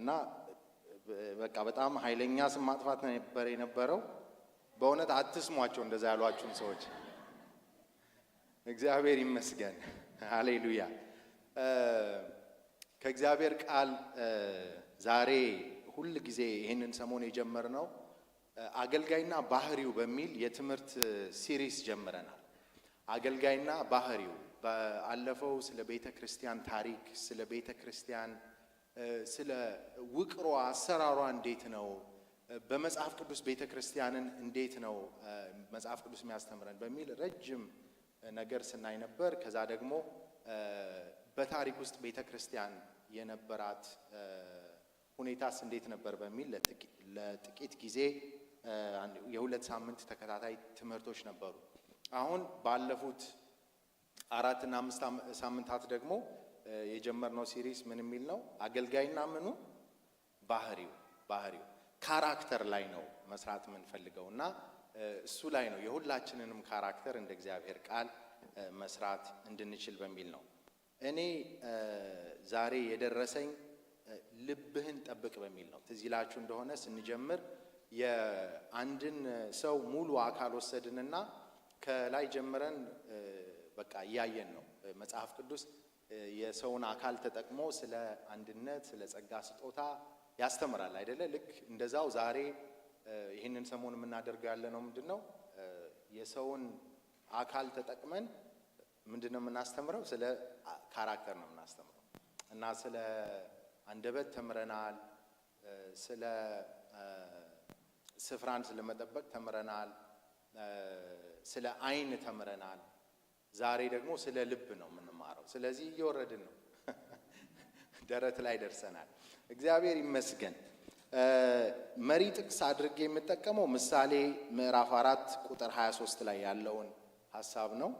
እና በቃ በጣም ኃይለኛ ስም ማጥፋት ነበር የነበረው። በእውነት አትስሟቸው እንደዛ ያሏችሁን ሰዎች። እግዚአብሔር ይመስገን። ሃሌሉያ። ከእግዚአብሔር ቃል ዛሬ ሁል ጊዜ ይህንን ሰሞን የጀመርነው አገልጋይና ባህሪው በሚል የትምህርት ሲሪስ ጀምረናል። አገልጋይና ባህሪው ባለፈው ስለ ቤተ ክርስቲያን ታሪክ፣ ስለ ቤተ ክርስቲያን ስለ ውቅሯ አሰራሯ እንዴት ነው፣ በመጽሐፍ ቅዱስ ቤተ ክርስቲያንን እንዴት ነው መጽሐፍ ቅዱስ የሚያስተምረን በሚል ረጅም ነገር ስናይ ነበር። ከዛ ደግሞ በታሪክ ውስጥ ቤተ ክርስቲያን የነበራት ሁኔታስ እንዴት ነበር በሚል ለጥቂት ጊዜ የሁለት ሳምንት ተከታታይ ትምህርቶች ነበሩ። አሁን ባለፉት 4 እና 5 ሳምንታት ደግሞ የጀመርነው ሲሪስ ምን የሚል ነው? አገልጋይና ምኑ ባህሪው ካራክተር ላይ ነው መስራት የምንፈልገው እና እሱ ላይ ነው የሁላችንንም ካራክተር እንደ እግዚአብሔር ቃል መስራት እንድንችል በሚል ነው። እኔ ዛሬ የደረሰኝ ልብህን ጠብቅ በሚል ነው። ትዝ ይላችሁ እንደሆነ ስንጀምር የአንድን ሰው ሙሉ አካል ወሰድንና ከላይ ጀምረን በቃ እያየን ነው። መጽሐፍ ቅዱስ የሰውን አካል ተጠቅሞ ስለ አንድነት፣ ስለ ጸጋ ስጦታ ያስተምራል አይደለ? ልክ እንደዛው ዛሬ ይህንን ሰሞን የምናደርገው ያለ ነው። ምንድነው የሰውን አካል ተጠቅመን ምንድነው የምናስተምረው? ስለ ካራክተር ነው የምናስተምረው እና ስለ አንደበት ተምረናል፣ ስለ ስፍራን ስለመጠበቅ ተምረናል፣ ስለ ዓይን ተምረናል። ዛሬ ደግሞ ስለ ልብ ነው የምንማረው። ስለዚህ እየወረድን ነው፣ ደረት ላይ ደርሰናል። እግዚአብሔር ይመስገን። መሪ ጥቅስ አድርጌ የምጠቀመው ምሳሌ ምዕራፍ 4 ቁጥር 23 ላይ ያለውን ሐሳብ ነው።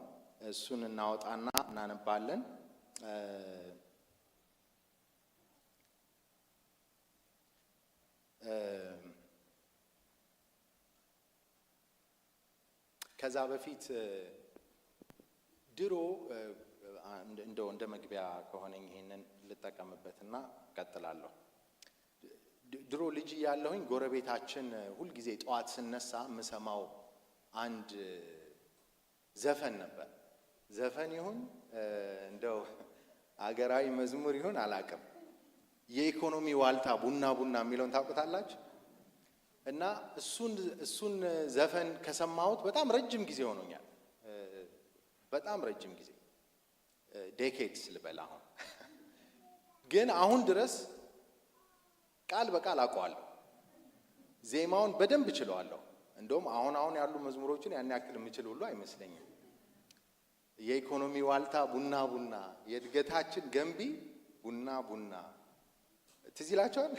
እሱን እናወጣና እናነባለን። ከዛ በፊት ድሮ እንደ መግቢያ ከሆነኝ ይሄንን ልጠቀምበትና እቀጥላለሁ። ድሮ ልጅ ያለሁኝ ጎረቤታችን ሁልጊዜ ጠዋት ስነሳ የምሰማው አንድ ዘፈን ነበር። ዘፈን ይሁን እንደው አገራዊ መዝሙር ይሁን አላውቅም። የኢኮኖሚ ዋልታ ቡና የሚለውን ታውቁታላችሁ? እና እሱን ዘፈን ከሰማሁት በጣም ረጅም ጊዜ ሆኖኛል። በጣም ረጅም ጊዜ ዴኬድስ ልበል። ግን አሁን ድረስ ቃል በቃል አውቀዋለሁ፣ ዜማውን በደንብ እችለዋለሁ። እንደውም አሁን ያሉ መዝሙሮችን ያን ያክል የምችል ሁሉ አይመስለኝም። የኢኮኖሚ ዋልታ ቡና፣ የእድገታችን ገንቢ ቡና ትዝ ይላችኋል?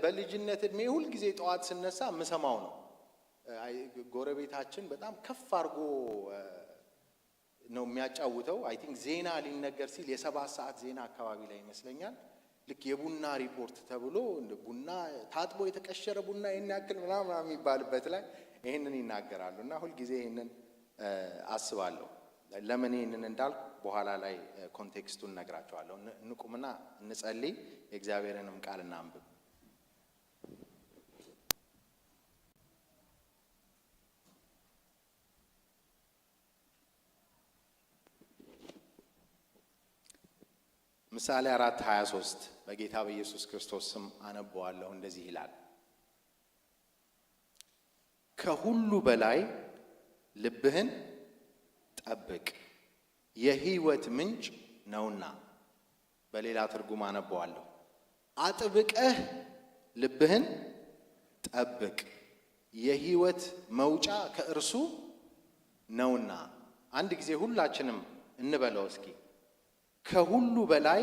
በልጅነት እድሜ ሁል ጊዜ ጠዋት ስነሳ የምሰማው ነው። ጎረቤታችን በጣም ከፍ አድርጎ ነው የሚያጫውተው። አይ ቲንክ ዜና ሊነገር ሲል የ7 ሰዓት ዜና አካባቢ ላይ ይመስለኛል። ልክ የቡና ሪፖርት ተብሎ ቡና ታጥቦ የተቀሸረ ቡና ይሄን ያክል ምናምን የሚባልበት ላይ ይሄንን ይናገራሉ። እና ሁል ጊዜ ይሄንን አስባለሁ። ለምን ይሄንን እንዳልኩ በኋላ ላይ ኮንቴክስቱን ነግራቸዋለሁ። እንቁምና እንጸልይ፣ የእግዚአብሔርንም ቃል እናንብብ። ምሳሌ 4:23 በጌታ በኢየሱስ ክርስቶስ ስም አነበዋለሁ። እንደዚህ ይላል፣ ከሁሉ በላይ ልብህን ጠብቅ የሕይወት ምንጭ ነውና። በሌላ ትርጉም አነበዋለሁ፣ አጥብቀህ ልብህን ጠብቅ የሕይወት መውጫ ከእርሱ ነውና። አንድ ጊዜ ሁላችንም እንበለው እስኪ፣ ከሁሉ በላይ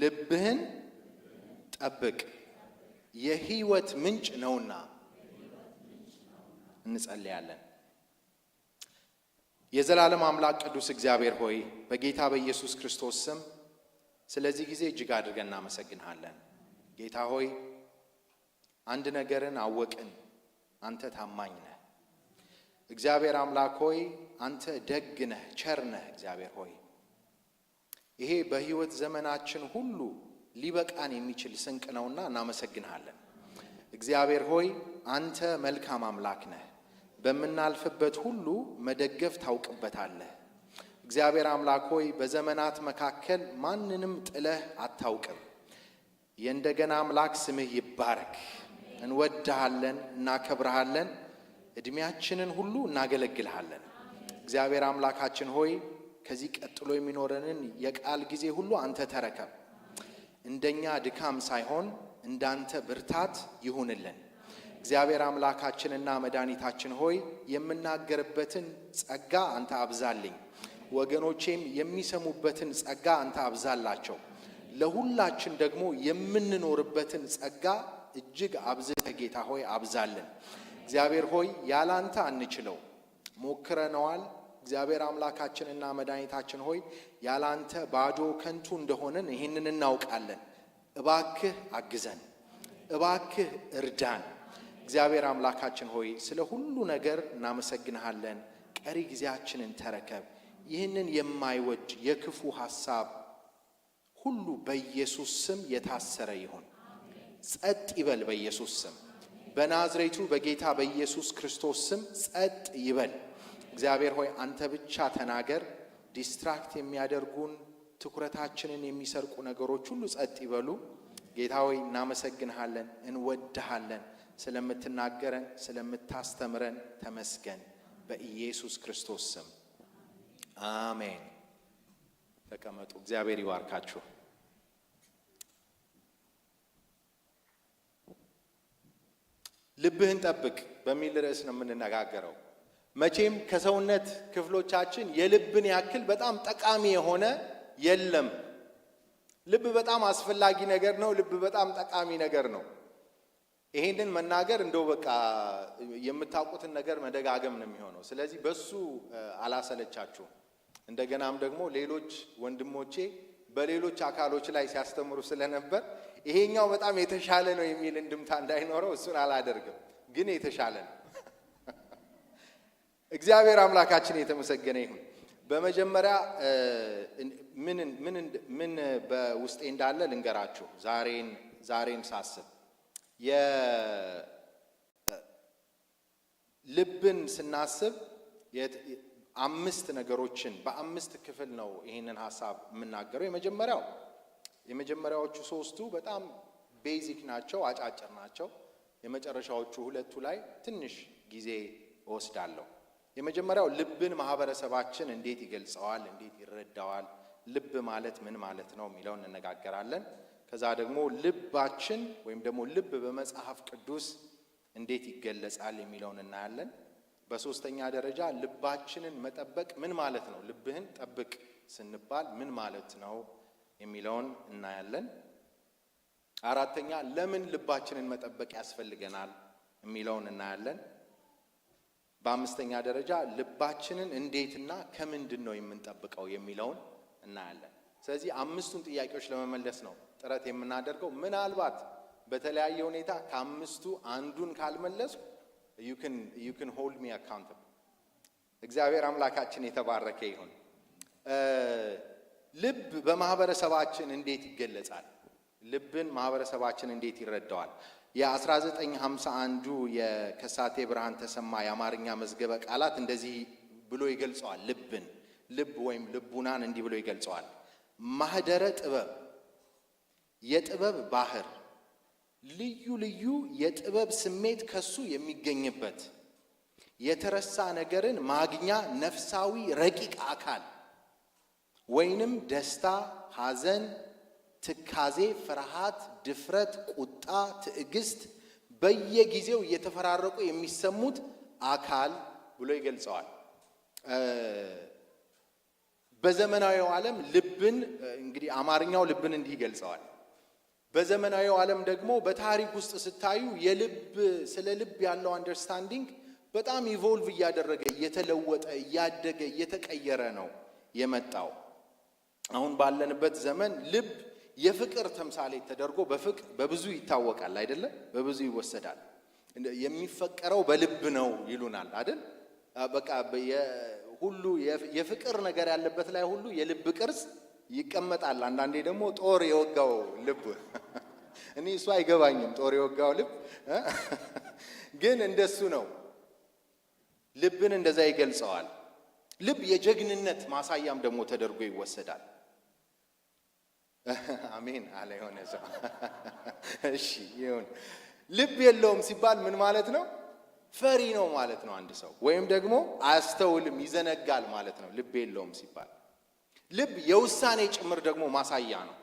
ልብህን ጠብቅ የሕይወት ምንጭ ነውና። እንጸልያለን። የዘላለም አምላክ ቅዱስ እግዚአብሔር ሆይ በጌታ በኢየሱስ ክርስቶስ ስም ስለዚህ ጊዜ እጅግ አድርገን እናመሰግንሃለን። ጌታ ሆይ አንድ ነገርን አወቅን፣ አንተ ታማኝ ነህ። እግዚአብሔር አምላክ ሆይ አንተ ደግ ነህ፣ ቸር ነህ። እግዚአብሔር ሆይ ይሄ በህይወት ዘመናችን ሁሉ ሊበቃን የሚችል ስንቅ ነውና እናመሰግንሃለን። እግዚአብሔር ሆይ አንተ መልካም አምላክ ነህ። በመናልፍበት ሁሉ መደገፍ ታውቅበታለህ። እግዚአብሔር አምላክ ሆይ በዘመናት መካከል ማንንም ጥለህ አታውቅም። የእንደገና አምላክ ስምህ ይባረክ። እንወድሃለን፣ እናከብርሃለን። እድሜያችንን ሁሉ እናገለግልሃለን። እግዚአብሔር አምላካችን ሆይ ከዚህ ቀጥሎ የሚኖረንን የቃል ጊዜ ሁሉ አንተ ተረከብ። እንደኛ ድካም ሳይሆን እንዳንተ ብርታት ይሁንልን። እግዚአብሔር አምላካችንና መድኃኒታችን ሆይ የምናገርበትን ጸጋ አንተ አብዛልኝ፣ ወገኖቼም የሚሰሙበትን ጸጋ አንተ አብዛላቸው። ለሁላችን ደግሞ የምንኖርበትን ጸጋ እጅግ አብዝተህ ጌታ ሆይ አብዛልን። እግዚአብሔር ሆይ ያላንተ አንችለው፣ ሞክረነዋል። እግዚአብሔር አምላካችንና መድኃኒታችን ሆይ ያላንተ ባዶ ከንቱ እንደሆነን ይህንን እናውቃለን። እባክህ አግዘን፣ እባክህ እርዳን። እግዚአብሔር አምላካችን ሆይ ስለ ሁሉ ነገር እናመሰግንሃለን። ቀሪ ጊዜያችንን ተረከብ። ይህንን የማይወድ የክፉ ሐሳብ ሁሉ በኢየሱስ ስም የታሰረ ይሁን። ጸጥ ይበል በኢየሱስ ስም። በናዝሬቱ በጌታ በኢየሱስ ክርስቶስ ስም ጸጥ ይበል። እግዚአብሔር ሆይ አንተ ብቻ ተናገር። ዲስትራክት የሚያደርጉን ትኩረታችንን የሚሰርቁ ነገሮች ሁሉ ጸጥ ይበሉ። ጌታ ሆይ እናመሰግንሃለን፣ እንወድሃለን። ስለምትናገረን ስለምታስተምረን ተመስገን። በኢየሱስ ክርስቶስ ስም አሜን። ተቀመጡ። እግዚአብሔር ይባርካችሁ። ልብህን ጠብቅ በሚል ርዕስ ነው የምንነጋገረው። መቼም ከሰውነት ክፍሎቻችን የልብን ያክል በጣም ጠቃሚ የሆነ የለም። ልብ በጣም አስፈላጊ ነገር ነው። ልብ በጣም ጠቃሚ ነገር ነው። ይሄንን መናገር እንደው በቃ የምታውቁትን ነገር መደጋገም ነው የሚሆነው። ስለዚህ በሱ አላሰለቻችሁም። እንደገናም ደግሞ ሌሎች ወንድሞቼ በሌሎች አካሎች ላይ ሲያስተምሩ ስለነበር ይሄኛው በጣም የተሻለ ነው የሚል እንድምታ እንዳይኖረው እሱን አላደርግም። ግን የተሻለ ነው። እግዚአብሔር አምላካችን የተመሰገነ ይሁን። በመጀመሪያ ምን በውስጤ እንዳለ ልንገራችሁ። ዛሬን ሳስብ ልብን ስናስብ አምስት ነገሮችን በአምስት ክፍል ነው ይሄንን ሐሳብ የምናገረው። የመጀመሪያዎቹ ሶስቱ በጣም ቤዚክ ናቸው፣ አጫጭር ናቸው። የመጨረሻዎቹ ሁለቱ ላይ ትንሽ ጊዜ እወስዳለሁ። የመጀመሪያው ልብን ማህበረሰባችን እንዴት ይገልጸዋል፣ እንዴት ይረዳዋል፣ ልብ ማለት ምን ማለት ነው የሚለውን እንነጋገራለን። ከዛ ደግሞ ልባችን ወይም ደግሞ ልብ በመጽሐፍ ቅዱስ እንዴት ይገለጻል የሚለውን እናያለን። በሶስተኛ ደረጃ ልባችንን መጠበቅ ምን ማለት ነው፣ ልብህን ጠብቅ ስንባል ምን ማለት ነው የሚለውን እናያለን። አራተኛ ለምን ልባችንን መጠበቅ ያስፈልገናል የሚለውን እናያለን። በአምስተኛ ደረጃ ልባችንን እንዴትና ከምንድን ነው የምንጠብቀው የሚለውን እናያለን። ስለዚህ አምስቱን ጥያቄዎች ለመመለስ ነው ጥረት የምናደርገው። ምናልባት በተለያየ ሁኔታ ከአምስቱ አንዱን ካልመለስኩ you can hold me accountable። እግዚአብሔር አምላካችን የተባረከ ይሁን። ልብ በማህበረሰባችን እንዴት ይገለጻል? ልብን ማህበረሰባችን እንዴት ይረዳዋል? የ1951 የከሳቴ ብርሃን ተሰማ የአማርኛ መዝገበ ቃላት እንደዚህ ብሎ ይገልጸዋል። ልብ ወይም ልቡናን እንዲህ ብሎ ይገልጸዋል። ማህደረ ጥበብ፣ የጥበብ ባህር፣ ልዩ ልዩ የጥበብ ስሜት ከሱ የሚገኝበት፣ የተረሳ ነገርን ማግኛ ነፍሳዊ ረቂቅ አካል ወይንም ደስታ፣ ሐዘን፣ ትካዜ፣ ፍርሃት፣ ድፍረት፣ ቁጣ፣ ትዕግስት በየጊዜው እየተፈራረቁ የሚሰሙት አካል ብሎ ይገልጸዋል። በዘመናዊው ዓለም ልብን እንግዲህ አማርኛው ልብን እንዲህ ይገልጸዋል። በዘመናዊው ዓለም ደግሞ በታሪክ ውስጥ ስታዩ ስለ ልብ ያለው አንደርስታንዲንግ በጣም ኢቮልቭ እያደረገ እየተለወጠ እያደገ እየተቀየረ ነው የመጣው። አሁን ባለንበት ዘመን ልብ የፍቅር ተምሳሌት ተደርጎ በብዙ ይታወቃል አይደለ? በብዙ ይወሰዳል። የሚፈቀረው በልብ ነው ይሉናል አይደል? በቃ ሁሉ የፍቅር ነገር ያለበት ላይ ሁሉ የልብ ቅርጽ ይቀመጣል። አንዳንዴ ደግሞ ጦር የወጋው ልብ እኔ እሱ አይገባኝም። ጦር የወጋው ልብ ግን እንደሱ ነው። ልብን እንደዛ ይገልጸዋል። ልብ የጀግንነት ማሳያም ደግሞ ተደርጎ ይወሰዳል። አሜን አለ የሆነ ሰው። እሺ ይሁን። ልብ የለውም ሲባል ምን ማለት ነው? ፈሪ ነው ማለት ነው አንድ ሰው። ወይም ደግሞ አያስተውልም፣ ይዘነጋል ማለት ነው ልብ የለውም ሲባል። ልብ የውሳኔ ጭምር ደግሞ ማሳያ ነው።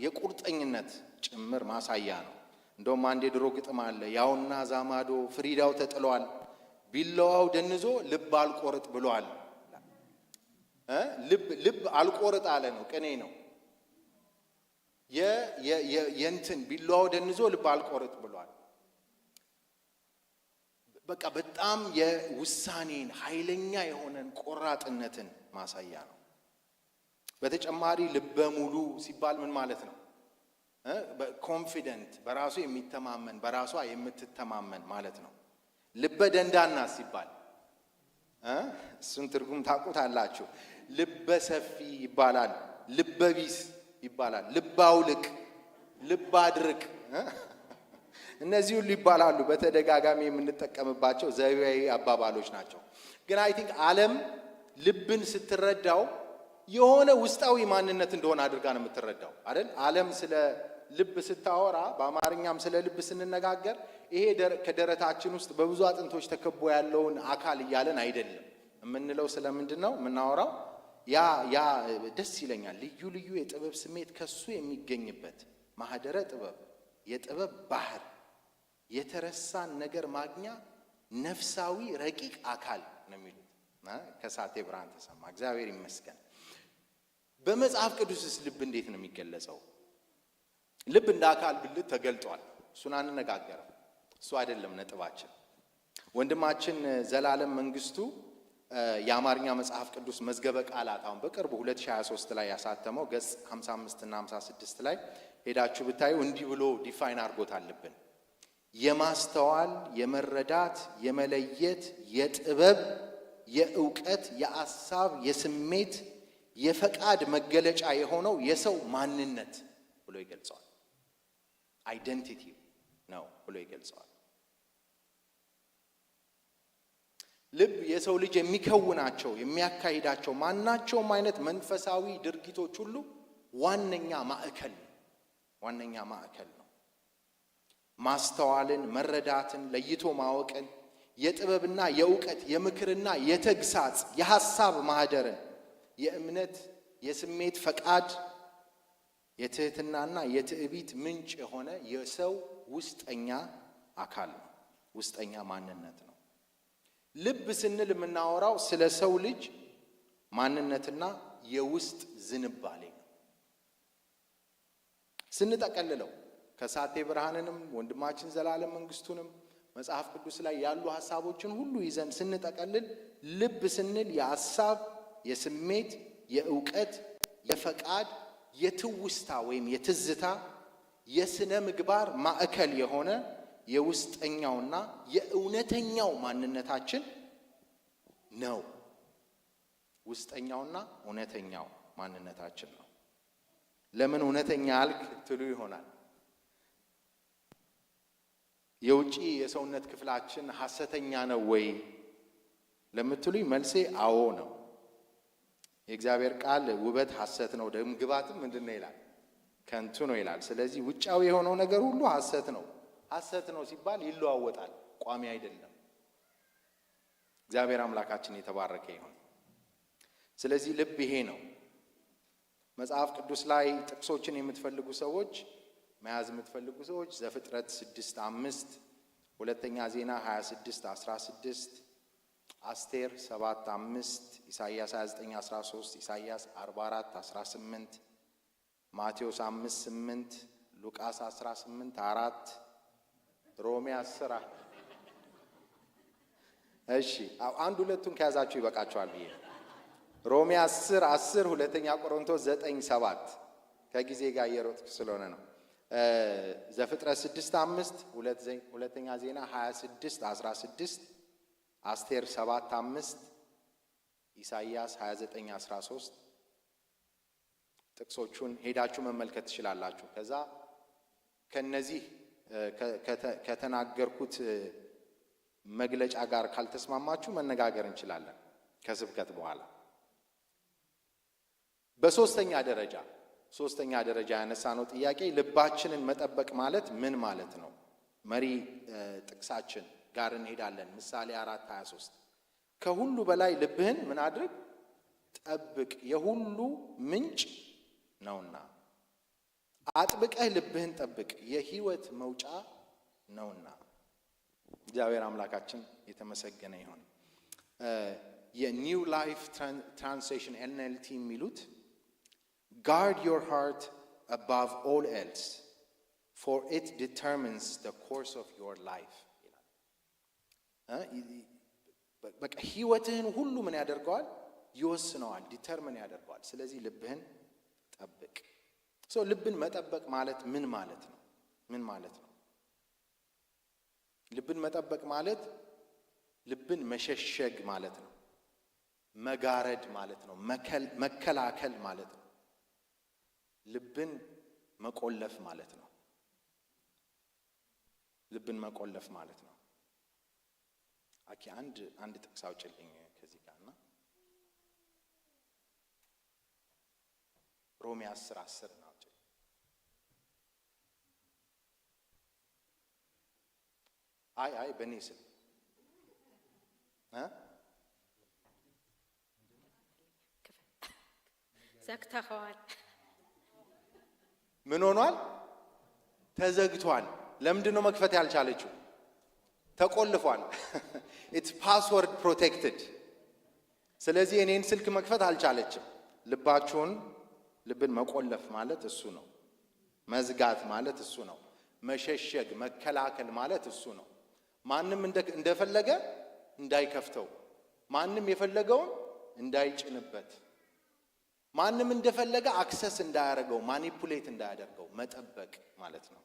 የቁርጠኝነት ጭምር ማሳያ ነው። እንደውም አንድ የድሮ ግጥም አለ። ያውና ዛማዶ ፍሪዳው ተጥሏል፣ ቢላዋው ደንዞ ልብ አልቆርጥ ብሏል። ልብ አልቆርጥ አለ ነው፣ ቅኔ ነው። የእንትን ቢላዋው ደንዞ ልብ አልቆርጥ ብሏል። በቃ በጣም የውሳኔን ኃይለኛ የሆነን ቆራጥነትን ማሳያ ነው። በተጨማሪ ልበ ሙሉ ሲባል ምን ማለት ነው? ኮንፊደንት፣ በራሱ የሚተማመን፣ በራሷ የምትተማመን ማለት ነው። ልበ ደንዳና ሲባል እሱን ትርጉም ታውቁታላችሁ። ልበ ሰፊ ይባላል፣ ልበ ቢስ ይባላል፣ ልበ አውልቅ፣ ልበ አድርቅ፣ እነዚህ ሁሉ ይባላሉ። በተደጋጋሚ የምንጠቀምባቸው ዘይቤያዊ አባባሎች ናቸው። ግን አይ ቲንክ ዓለም ልብን ስትረዳው የሆነ ውስጣዊ ማንነት እንደሆነ አድርጋ ነው የምትረዳው አይደል? ዓለም ስለ ልብ ስታወራ፣ በአማርኛም ስለ ልብ ስንነጋገር ይሄ ከደረታችን ውስጥ በብዙ አጥንቶች ተከቦ ያለውን አካል እያለን አይደለም የምንለው። ስለምንድን ነው የምናወራው? ያ ደስ ይለኛል። ልዩ ልዩ የጥበብ ስሜት ከሱ የሚገኝበት ማህደረ ጥበብ፣ የጥበብ ባህር፣ የተረሳን ነገር ማግኛ ነፍሳዊ ረቂቅ አካል ነው የሚሉት ከሳቴ ብርሃን ተሰማ። እግዚአብሔር ይመስገን። በመጽሐፍ ቅዱስስ ልብ እንዴት ነው የሚገለጸው? ልብ እንደ አካል ብልት ተገልጧል። እሱን አንነጋገርም። እሱ አይደለም ነጥባችን። ወንድማችን ዘላለም መንግስቱ የአማርኛ መጽሐፍ ቅዱስ መዝገበ ቃላት አሁን በቅርቡ 2023 ላይ ያሳተመው ገጽ 55 እና 56 ላይ ሄዳችሁ ብታዩ እንዲህ ብሎ ዲፋይን አድርጎታል። ልብን የማስተዋል፣ የመረዳት፣ የመለየት፣ የጥበብ፣ የእውቀት፣ የአሳብ፣ የስሜት፣ የፈቃድ መገለጫ የሆነው የሰው ማንነት ብሎ ይገልጸዋል። አይደንቲቲ ነው ብሎ ይገልጸዋል። ልብ የሰው ልጅ የሚከውናቸው የሚያካሂዳቸው ማናቸውም አይነት መንፈሳዊ ድርጊቶች ሁሉ ዋነኛ ማዕከል ነው። ማስተዋልን፣ መረዳትን፣ ለይቶ ማወቅን፣ የጥበብና የእውቀት፣ የምክርና የተግሳጽ፣ የሐሳብ ማህደርን፣ የእምነት፣ የስሜት ፈቃድ፣ የትህትናና የትዕቢት ምንጭ የሆነ የሰው ውስጠኛ አካል ነው። ውስጠኛ ማንነት ነው። ልብ ስንል የምናወራው ስለ ሰው ልጅ ማንነትና የውስጥ ዝንባሌ ነው። ስንጠቀልለው ከሳቴ ብርሃንንም ወንድማችን ዘላለም መንግስቱንም መጽሐፍ ቅዱስ ላይ ያሉ ሐሳቦችን ሁሉ ይዘን ስንጠቀልል ልብ ስንል የሐሳብ፣ የስሜት፣ የእውቀት፣ የፈቃድ፣ የትውስታ ወይም የትዝታ፣ የስነ ምግባር ማዕከል የሆነ የውስጠኛውና የእውነተኛው ማንነታችን ነው። ውስጠኛውና እውነተኛው ማንነታችን ነው። ለምን እውነተኛ አልክ ትሉ ይሆናል። የውጪ የሰውነት ክፍላችን ሐሰተኛ ነው ወይ ለምትሉኝ መልሴ አዎ ነው። የእግዚአብሔር ቃል ውበት ሐሰት ነው፣ ደም ግባትም ምንድን ነው ይላል? ከንቱ ነው ይላል። ስለዚህ ውጫዊ የሆነው ነገር ሁሉ ሐሰት ነው። ሐሰት ነው ሲባል ይለዋወጣል፣ ቋሚ አይደለም። እግዚአብሔር አምላካችን የተባረከ ይሁን። ስለዚህ ልብ ይሄ ነው። መጽሐፍ ቅዱስ ላይ ጥቅሶችን የምትፈልጉ ሰዎች፣ መያዝ የምትፈልጉ ሰዎች ዘፍጥረት 6:5፣ ሁለተኛ ዜና 26:16፣ አስቴር 7:5፣ ኢሳይያስ 29:13፣ ኢሳይያስ 44:18፣ ማቴዎስ 5:8፣ ሉቃስ 18:4፣ ሮሜ 10። እሺ አንድ ሁለቱን ከያዛችሁ ይበቃችኋል ብዬ ሮሜ 10:10፣ ሁለተኛ ቆሮንቶስ 9:7 ከጊዜ ጋር እየሮጥኩ ስለሆነ ነው። ዘፍጥረት 6:5፣ ሁለተኛ ዜና 26:16፣ አስቴር 7:5፣ ኢሳይያስ 29:13፣ ጥቅሶቹን ሄዳችሁ መመልከት ትችላላችሁ። ከዛ ከነዚህ ከተናገርኩት መግለጫ ጋር ካልተስማማችሁ መነጋገር እንችላለን ከስብከት በኋላ። በሶስተኛ ደረጃ ያነሳነው ጥያቄ ልባችንን መጠበቅ ማለት ምን ማለት ነው? መሪ ጥቅሳችን ጋር እንሄዳለን። ምሳሌ 4:23 ከሁሉ በላይ ልብህን ምን አድርግ? ጠብቅ፣ የሁሉ ምንጭ ነውና። አጥብቀህ ልብህን ጠብቅ፣ የሕይወት መውጫ ነውና። እግዚአብሔር አምላካችን የተመሰገነ ይሁን። የኒው ላይፍ ትራንስሌሽን NLT የሚሉት guard your heart above all else for it determines the course of your life ይላል። በቃ ሕይወትህን ሁሉ ምን ያደርገዋል? ይወስነዋል፣ ዲተርሚን ያደርገዋል። ስለዚህ ልብህን ጠብቅ። ልብን መጠበቅ ማለት ምን ማለት ነው? ልብን መጠበቅ ማለት ልብን መሸሸግ ማለት ነው። መጋረድ ማለት ነው። መከላከል ማለት ነው። ልብን መቆለፍ ማለት ነው። አንድ ጥቅስ አውጭልኝ ከዚህ ጋርና ሮሜ 10:10 ነው። አይ በእኔ ስም ዘግተኸዋል። ምን ሆኗል? ተዘግቷል። ለምንድን ነው መክፈት ያልቻለችው? ተቆልፏል። ኢትስ ፓስወርድ ፕሮቴክትድ። ስለዚህ እኔን ስልክ መክፈት አልቻለችም። ልብን መቆለፍ ማለት እሱ ነው። መዝጋት ማለት እሱ ነው። መሸሸግ፣ መከላከል ማለት እሱ ነው። ማንም እንደፈለገ እንዳይከፍተው፣ ማንም የፈለገውን እንዳይጭንበት፣ ማንም እንደፈለገ አክሰስ እንዳያደርገው፣ ማኒፑሌት እንዳያደርገው መጠበቅ ማለት ነው።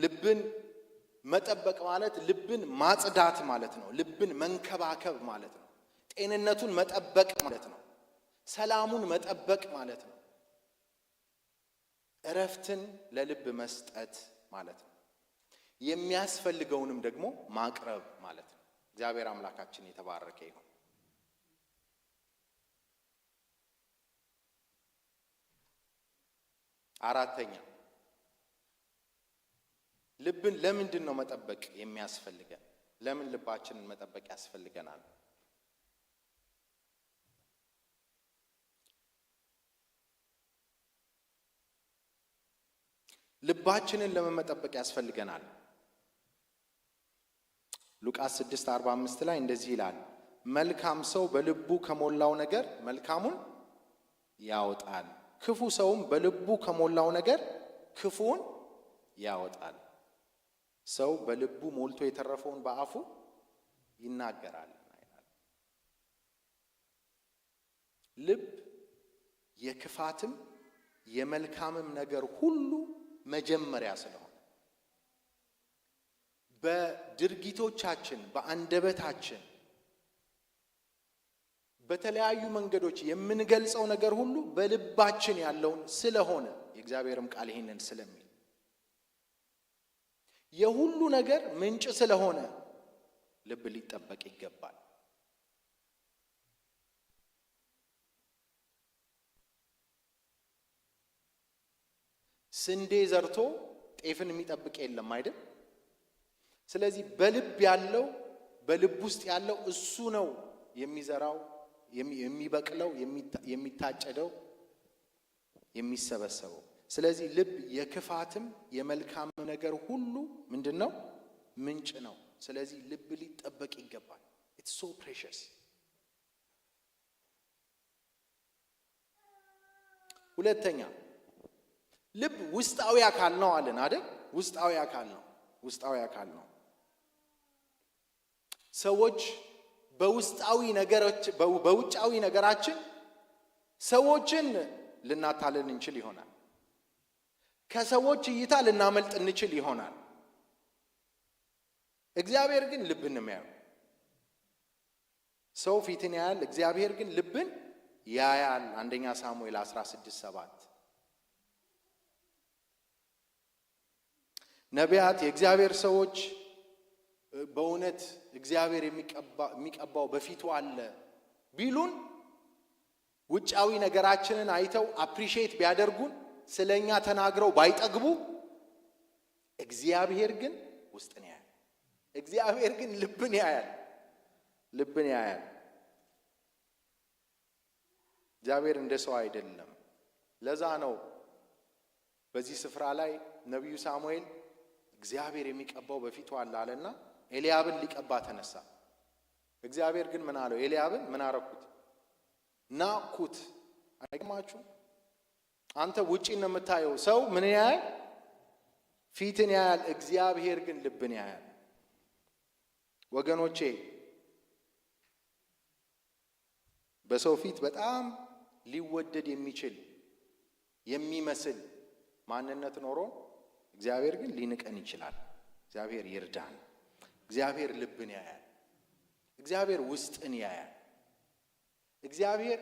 ልብን መጠበቅ ማለት ልብን ማጽዳት ማለት ነው። ልብን መንከባከብ ማለት ነው። ጤንነቱን መጠበቅ ማለት ነው። ሰላሙን መጠበቅ ማለት ነው። እረፍትን ለልብ መስጠት ማለት ነው። የሚያስፈልገውንም ደግሞ ማቅረብ ማለት ነው። እግዚአብሔር አምላካችን የተባረከ ይሁን። አራተኛ ልብን ለምንድን ነው መጠበቅ የሚያስፈልገን? ለምን ልባችንን መጠበቅ ያስፈልገናል? ልባችንን ለምን መጠበቅ ያስፈልገናል? ሉቃስ 6:45 ላይ እንደዚህ ይላል፣ መልካም ሰው በልቡ ከሞላው ነገር መልካሙን ያወጣል፣ ክፉ ሰውም በልቡ ከሞላው ነገር ክፉን ያወጣል። ሰው በልቡ ሞልቶ የተረፈውን በአፉ ይናገራል። ልብ የክፋትም የመልካምም ነገር ሁሉ መጀመሪያ ስለሆነ በድርጊቶቻችን፣ በአንደበታችን፣ በተለያዩ መንገዶች የምንገልጸው ነገር ሁሉ በልባችን ያለውን ስለሆነ የእግዚአብሔርም ቃል ይህንን ስለሚል የሁሉ ነገር ምንጭ ስለሆነ ልብ ሊጠበቅ ይገባል። ስንዴ ዘርቶ ጤፍን የሚጠብቅ የለም አይደል? ስለዚህ በልብ ውስጥ ያለው እሱ ነው የሚዘራው፣ የሚበቅለው፣ የሚታጨደው፣ የሚሰበሰበው። ስለዚህ ልብ የክፋትም የመልካም ነገር ሁሉ ምንድነው? ምንጭ ነው። ስለዚህ ልብ ሊጠበቅ ይገባል። ኢትስ ሶ ፕሬሺየስ። ሁለተኛ ልብ ውስጣዊ አካል ነው አለን አይደል? ውስጣዊ አካል ነው። ሰዎች በውጫዊ ነገራችን ሰዎችን ልናታለን እንችል ይሆናል። ከሰዎች እይታ ልናመልጥ እንችል ይሆናል። እግዚአብሔር ግን ልብን ነው የሚያየው። ሰው ፊትን ያያል፣ እግዚአብሔር ግን ልብን ያያል። አንደኛ ሳሙኤል 16:7 ነቢያት የእግዚአብሔር ሰዎች በእውነት እግዚአብሔር የሚቀባው በፊቱ አለ ቢሉን ውጫዊ ነገራችንን አይተው አፕሪሺየት ቢያደርጉን ስለኛ ተናግረው ባይጠግቡ እግዚአብሔር ግን ውስጥን ያያል። እግዚአብሔር ግን ልብን ያያል። እግዚአብሔር እንደ ሰው አይደለም። ለዛ ነው በዚህ ስፍራ ላይ ነቢዩ ሳሙኤል እግዚአብሔር የሚቀባው በፊቱ አለና ኤልያብን ሊቀባ ተነሳ። እግዚአብሔር ግን ምን አለው? ኤልያብን ምን አረኩት? ናኩት። አይገርማችሁ? አንተ ውጪን ነው የምታየው። ሰው ምን ያያል? ፊትን ያያል። እግዚአብሔር ግን ልብን ያያል። ወገኖቼ በሰው ፊት በጣም ሊወደድ የሚችል የሚመስል ማንነት ኖሮ እግዚአብሔር ግን ሊንቀን ይችላል። እግዚአብሔር ይርዳን። እግዚአብሔር ልብን ያያል። እግዚአብሔር ውስጥን ያያል። እግዚአብሔር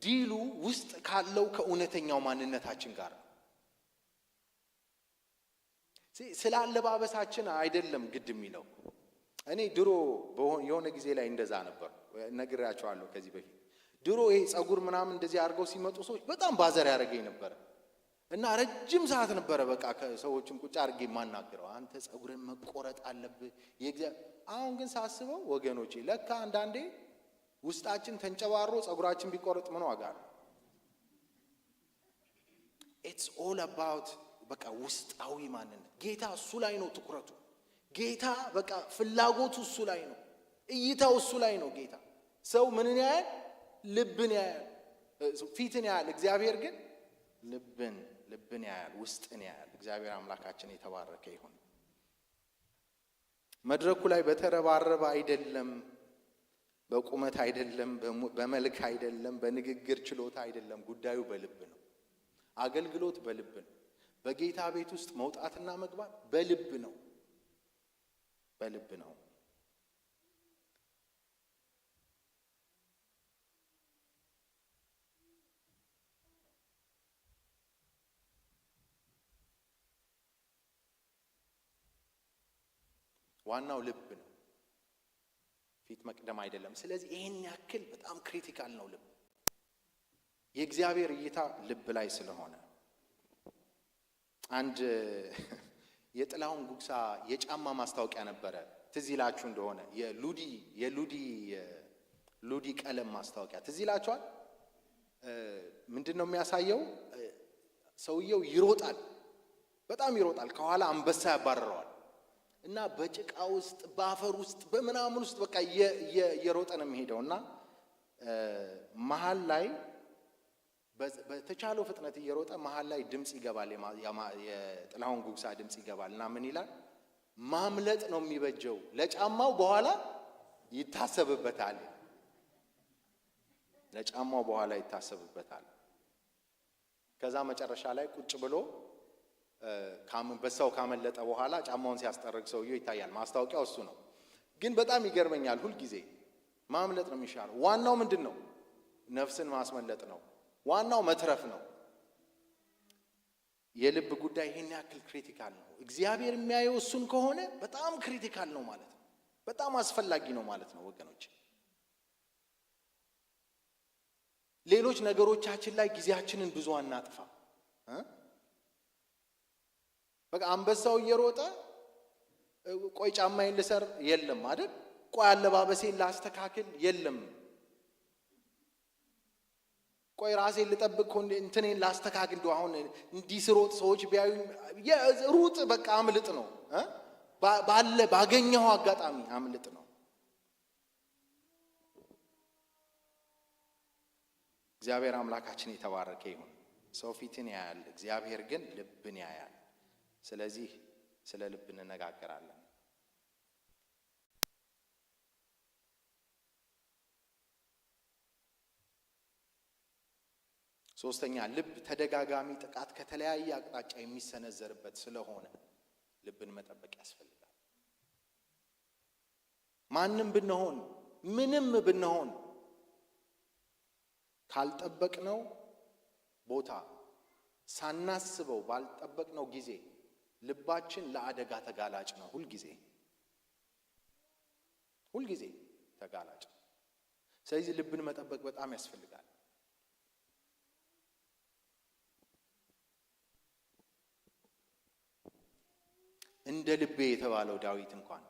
ዲሉ ውስጥ ካለው ከእውነተኛው ማንነታችን ጋር ነው። ስለ አለባበሳችን አይደለም ግድ የሚለው። እኔ ድሮ የሆነ ጊዜ ላይ እንደዛ ነበር፣ ነግራቸዋለሁ ከዚህ በፊት። ድሮ ይሄ ጸጉር ምናምን እንደዚህ አድርገው ሲመጡ ሰዎች በጣም ባዘር ያደርገኝ ነበር እና ረጅም ሰዓት ነበረ በቃ ከሰዎችን ቁጭ አድርጌ የማናገረው፣ አንተ ጸጉርን መቆረጥ አለብህ። አሁን ግን ሳስበው ወገኖቼ ለካ አንዳንዴ ውስጣችን ተንጨባሮ ጸጉራችን ቢቆረጥ ምን ዋጋ ነው? ኢትስ ኦል አባውት በቃ ውስጣዊ ማንነት። ጌታ እሱ ላይ ነው ትኩረቱ። ጌታ በቃ ፍላጎቱ እሱ ላይ ነው። እይታው እሱ ላይ ነው። ጌታ ሰው ምንን ያያል? ልብን ያያል፣ ፊትን ያያል። እግዚአብሔር ግን ልብን ያያል፣ ውስጥን ያያል። እግዚአብሔር አምላካችን የተባረከ ይሁን። መድረኩ ላይ በተረባረበ አይደለም፣ በቁመት አይደለም፣ በመልክ አይደለም፣ በንግግር ችሎታ አይደለም። ጉዳዩ በልብ ነው። አገልግሎት በልብ ነው። በጌታ ቤት ውስጥ መውጣትና መግባት በልብ ነው። ዋናው ልብ ነው፣ ፊት መቅደም አይደለም። ስለዚህ ይሄን ያክል በጣም ክሪቲካል ነው ልብ። የእግዚአብሔር እይታ ልብ ላይ ስለሆነ አንድ የጥላሁን ጉግሳ የጫማ ማስታወቂያ ነበረ። ትዝ ይላችሁ እንደሆነ የሉዲ ቀለም ማስታወቂያ ትዝ ይላችኋል። ምንድነው የሚያሳየው? ሰውየው ይሮጣል፣ በጣም ይሮጣል። ከኋላ አንበሳ ያባረረዋል እና በጭቃ ውስጥ በአፈር ውስጥ በምናምን ውስጥ በቃ እየሮጠ ነው የሚሄደው እና መሃል ላይ በተቻለው ፍጥነት እየሮጠ መሃል ላይ ድምጽ ይገባል። የጥላሁን ጉግሳ ድምጽ ይገባል እና ምን ይላል? ማምለጥ ነው የሚበጀው፣ ለጫማው በኋላ ይታሰብበታል። ከዛ መጨረሻ ላይ ቁጭ ብሎ በሰው ካመለጠ በኋላ ጫማውን ሲያስጠርግ ሰውየው ይታያል። ማስታወቂያው እሱ ነው። ግን በጣም ይገርመኛል። ሁልጊዜ ማምለጥ ነው የሚሻለው። ዋናው ምንድን ነው? ነፍስን ማስመለጥ ነው። ዋናው መትረፍ ነው። የልብ ጉዳይ ይሄን ያክል ክሪቲካል ነው። እግዚአብሔር የሚያየው እሱን ከሆነ በጣም ክሪቲካል ነው ማለት ነው። በጣም አስፈላጊ ነው ማለት ነው ወገኖች። ሌሎች ነገሮቻችን ላይ ጊዜያችንን ብዙ አናጥፋ። በቃ አንበሳው እየሮጠ ቆይ ጫማዬን ልሰር የለም አይደል? ቆይ አለባበሴን ላስተካክል የለም። ቆይ ራሴን ልጠብቅ እንትኔን ላስተካክል እንደው አሁን እንዲህ ስሮጥ ሰዎች ቢያዩኝ ሩጥ በቃ አምልጥ ነው። ባገኘው አጋጣሚ አምልጥ ነው። እግዚአብሔር አምላካችን የተባረከ ይሁን። ሰው ፊትን ያያል፣ እግዚአብሔር ግን ልብን ያያል። ስለዚህ ስለ ልብ እንነጋገራለን። ሶስተኛ፣ ልብ ተደጋጋሚ ጥቃት ከተለያየ አቅጣጫ የሚሰነዘርበት ስለሆነ ልብን መጠበቅ ያስፈልጋል። ማንም ብንሆን ምንም ብንሆን ካልጠበቅነው ቦታ ሳናስበው ባልጠበቅነው ጊዜ ልባችን ለአደጋ ተጋላጭ ነው። ሁልጊዜ ተጋላጭ። ስለዚህ ልብን መጠበቅ በጣም ያስፈልጋል። እንደ ልቤ የተባለው ዳዊት እንኳን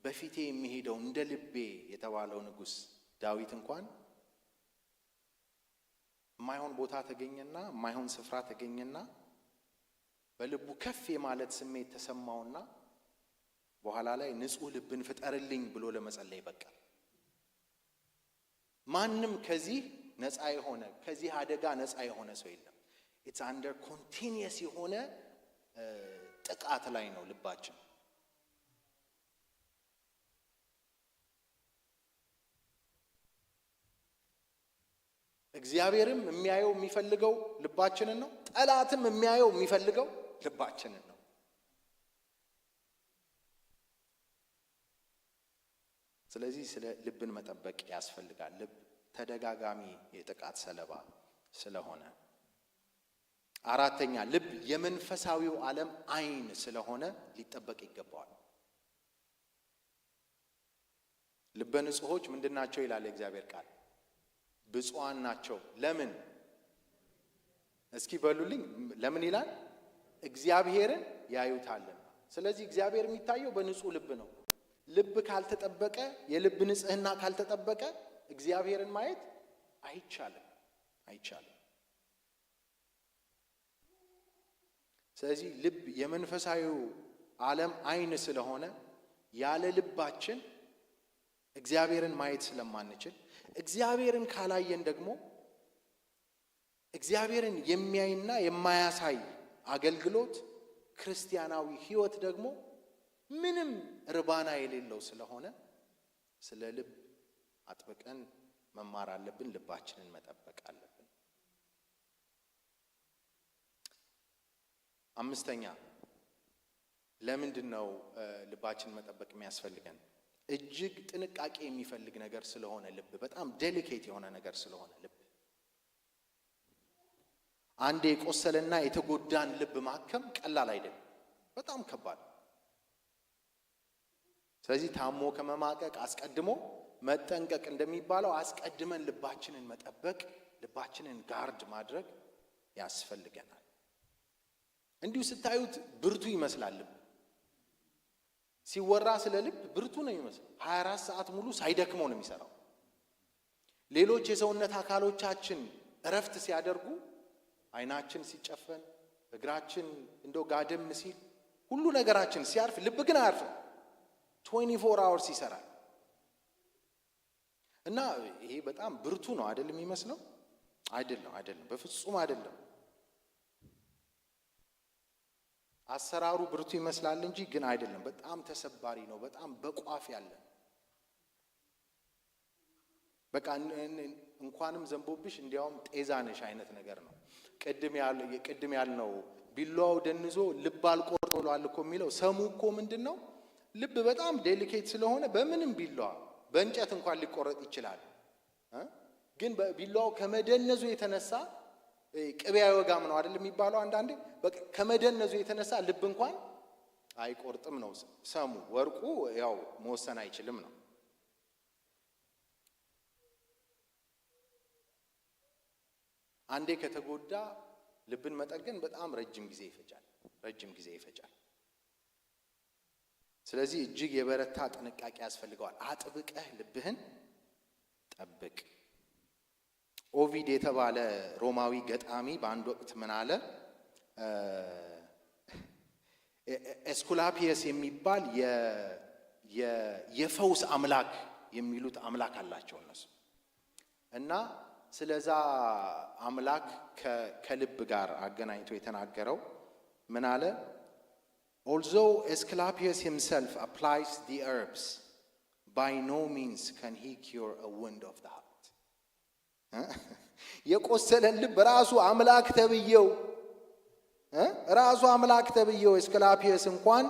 በፊቴ የሚሄደው እንደ ልቤ የተባለው ንጉሥ ዳዊት እንኳን የማይሆን ቦታ ተገኘና የማይሆን ስፍራ ተገኘና በልቡ ከፍ የማለት ስሜት ተሰማውና በኋላ ላይ ንጹሕ ልብን ፍጠርልኝ ብሎ ለመጸለይ በቃ። ማንም ከዚህ ነፃ የሆነ ከዚህ አደጋ ነፃ የሆነ ሰው የለም። ኢትስ አንደር ኮንቲኒየስ የሆነ ጥቃት ላይ ነው ልባችን። እግዚአብሔርም የሚያየው የሚፈልገው ልባችንን ነው። ጠላትም የሚያየው የሚፈልገው ልባችንን ነው። ስለዚህ ስለ ልብን መጠበቅ ያስፈልጋል። ልብ ተደጋጋሚ የጥቃት ሰለባ ስለሆነ። አራተኛ ልብ የመንፈሳዊው ዓለም ዓይን ስለሆነ ሊጠበቅ ይገባዋል። ልበ ንጹሖች ምንድናቸው ይላል የእግዚአብሔር ቃል? ብፁዓን ናቸው። ለምን? እስኪ በሉልኝ። ለምን ይላል? እግዚአብሔርን ያዩታልና። ስለዚህ እግዚአብሔር የሚታየው በንጹሕ ልብ ነው። ልብ ካልተጠበቀ፣ የልብ ንጽሕና ካልተጠበቀ እግዚአብሔርን ማየት አይቻልም። ስለዚህ ልብ የመንፈሳዊው ዓለም ዓይን ስለሆነ ያለ ልባችን እግዚአብሔርን ማየት ስለማንችል፣ እግዚአብሔርን ካላየን ደግሞ እግዚአብሔርን የሚያይና የማያሳይ አገልግሎት ክርስቲያናዊ ሕይወት ደግሞ ምንም ርባና የሌለው ስለሆነ ስለ ልብ አጥብቀን መማር አለብን። ልባችንን መጠበቅ አለብን። አምስተኛ ለምንድን ነው ልባችንን መጠበቅ የሚያስፈልገን? እጅግ ጥንቃቄ የሚፈልግ ነገር ስለሆነ ልብ በጣም ዴሊኬት የሆነ ነገር ስለሆነ ልብ አንዴ የቆሰለና የተጎዳን ልብ ማከም ቀላል አይደለም፣ በጣም ከባድ። ስለዚህ ታሞ ከመማቀቅ አስቀድሞ መጠንቀቅ እንደሚባለው አስቀድመን ልባችንን መጠበቅ፣ ልባችንን ጋርድ ማድረግ ያስፈልገናል። እንዲሁ ስታዩት ብርቱ ይመስላል ልብ። ሲወራ ስለ ልብ ብርቱ ነው ይመስላል። 24 ሰዓት ሙሉ ሳይደክመው ነው የሚሰራው። ሌሎች የሰውነት አካሎቻችን እረፍት ሲያደርጉ፣ አይናችን ሲጨፈን፣ እግራችን እንደው ጋደም ሲል፣ ሁሉ ነገራችን ሲያርፍ፣ ልብ ግን አያርፍም። 24 hours ይሰራል። እና ይሄ በጣም ብርቱ ነው አይደለም የሚመስለው? አይደለም፣ በፍጹም አይደለም። አሰራሩ ብርቱ ይመስላል እንጂ ግን አይደለም። በጣም ተሰባሪ ነው። በጣም በቋፍ ያለ በቃ እንኳንም ዘንቦብሽ እንዲያውም ጤዛነሽ አይነት ነገር ነው። ቅድም ያልነው ቢላዋው ደንዞ ልብ አልቆርጥ ብሏል እኮ የሚለው ሰሙ እኮ ምንድን ነው? ልብ በጣም ዴሊኬት ስለሆነ በምንም ቢላዋ በእንጨት እንኳን ሊቆረጥ ይችላል። ግን ቢላዋው ከመደነዙ የተነሳ ቅቤ አይወጋም ነው አይደል የሚባለው? አንዳንዴ ከመደነዙ የተነሳ ልብ እንኳን አይቆርጥም ነው ሰሙ። ወርቁ ያው መወሰን አይችልም ነው። አንዴ ከተጎዳ ልብን መጠገን በጣም ረጅም ጊዜ ይፈጃል። ስለዚህ እጅግ የበረታ ጥንቃቄ ያስፈልገዋል። አጥብቀህ ልብህን ጠብቅ። ኦቪድ የተባለ ሮማዊ ገጣሚ በአንድ ወቅት ምን አለ? ኤስኩላፒየስ የሚባል የፈውስ አምላክ የሚሉት አምላክ አላቸው እነሱ። እና ስለዛ አምላክ ከልብ ጋር አገናኝቶ የተናገረው ምን አለ? Although Asclepius himself applies the herbs, by no means can he cure a wound of the heart. የቆሰለን ልብ ራሱ አምላክ ተብየው ኤስክላፒየስ እንኳን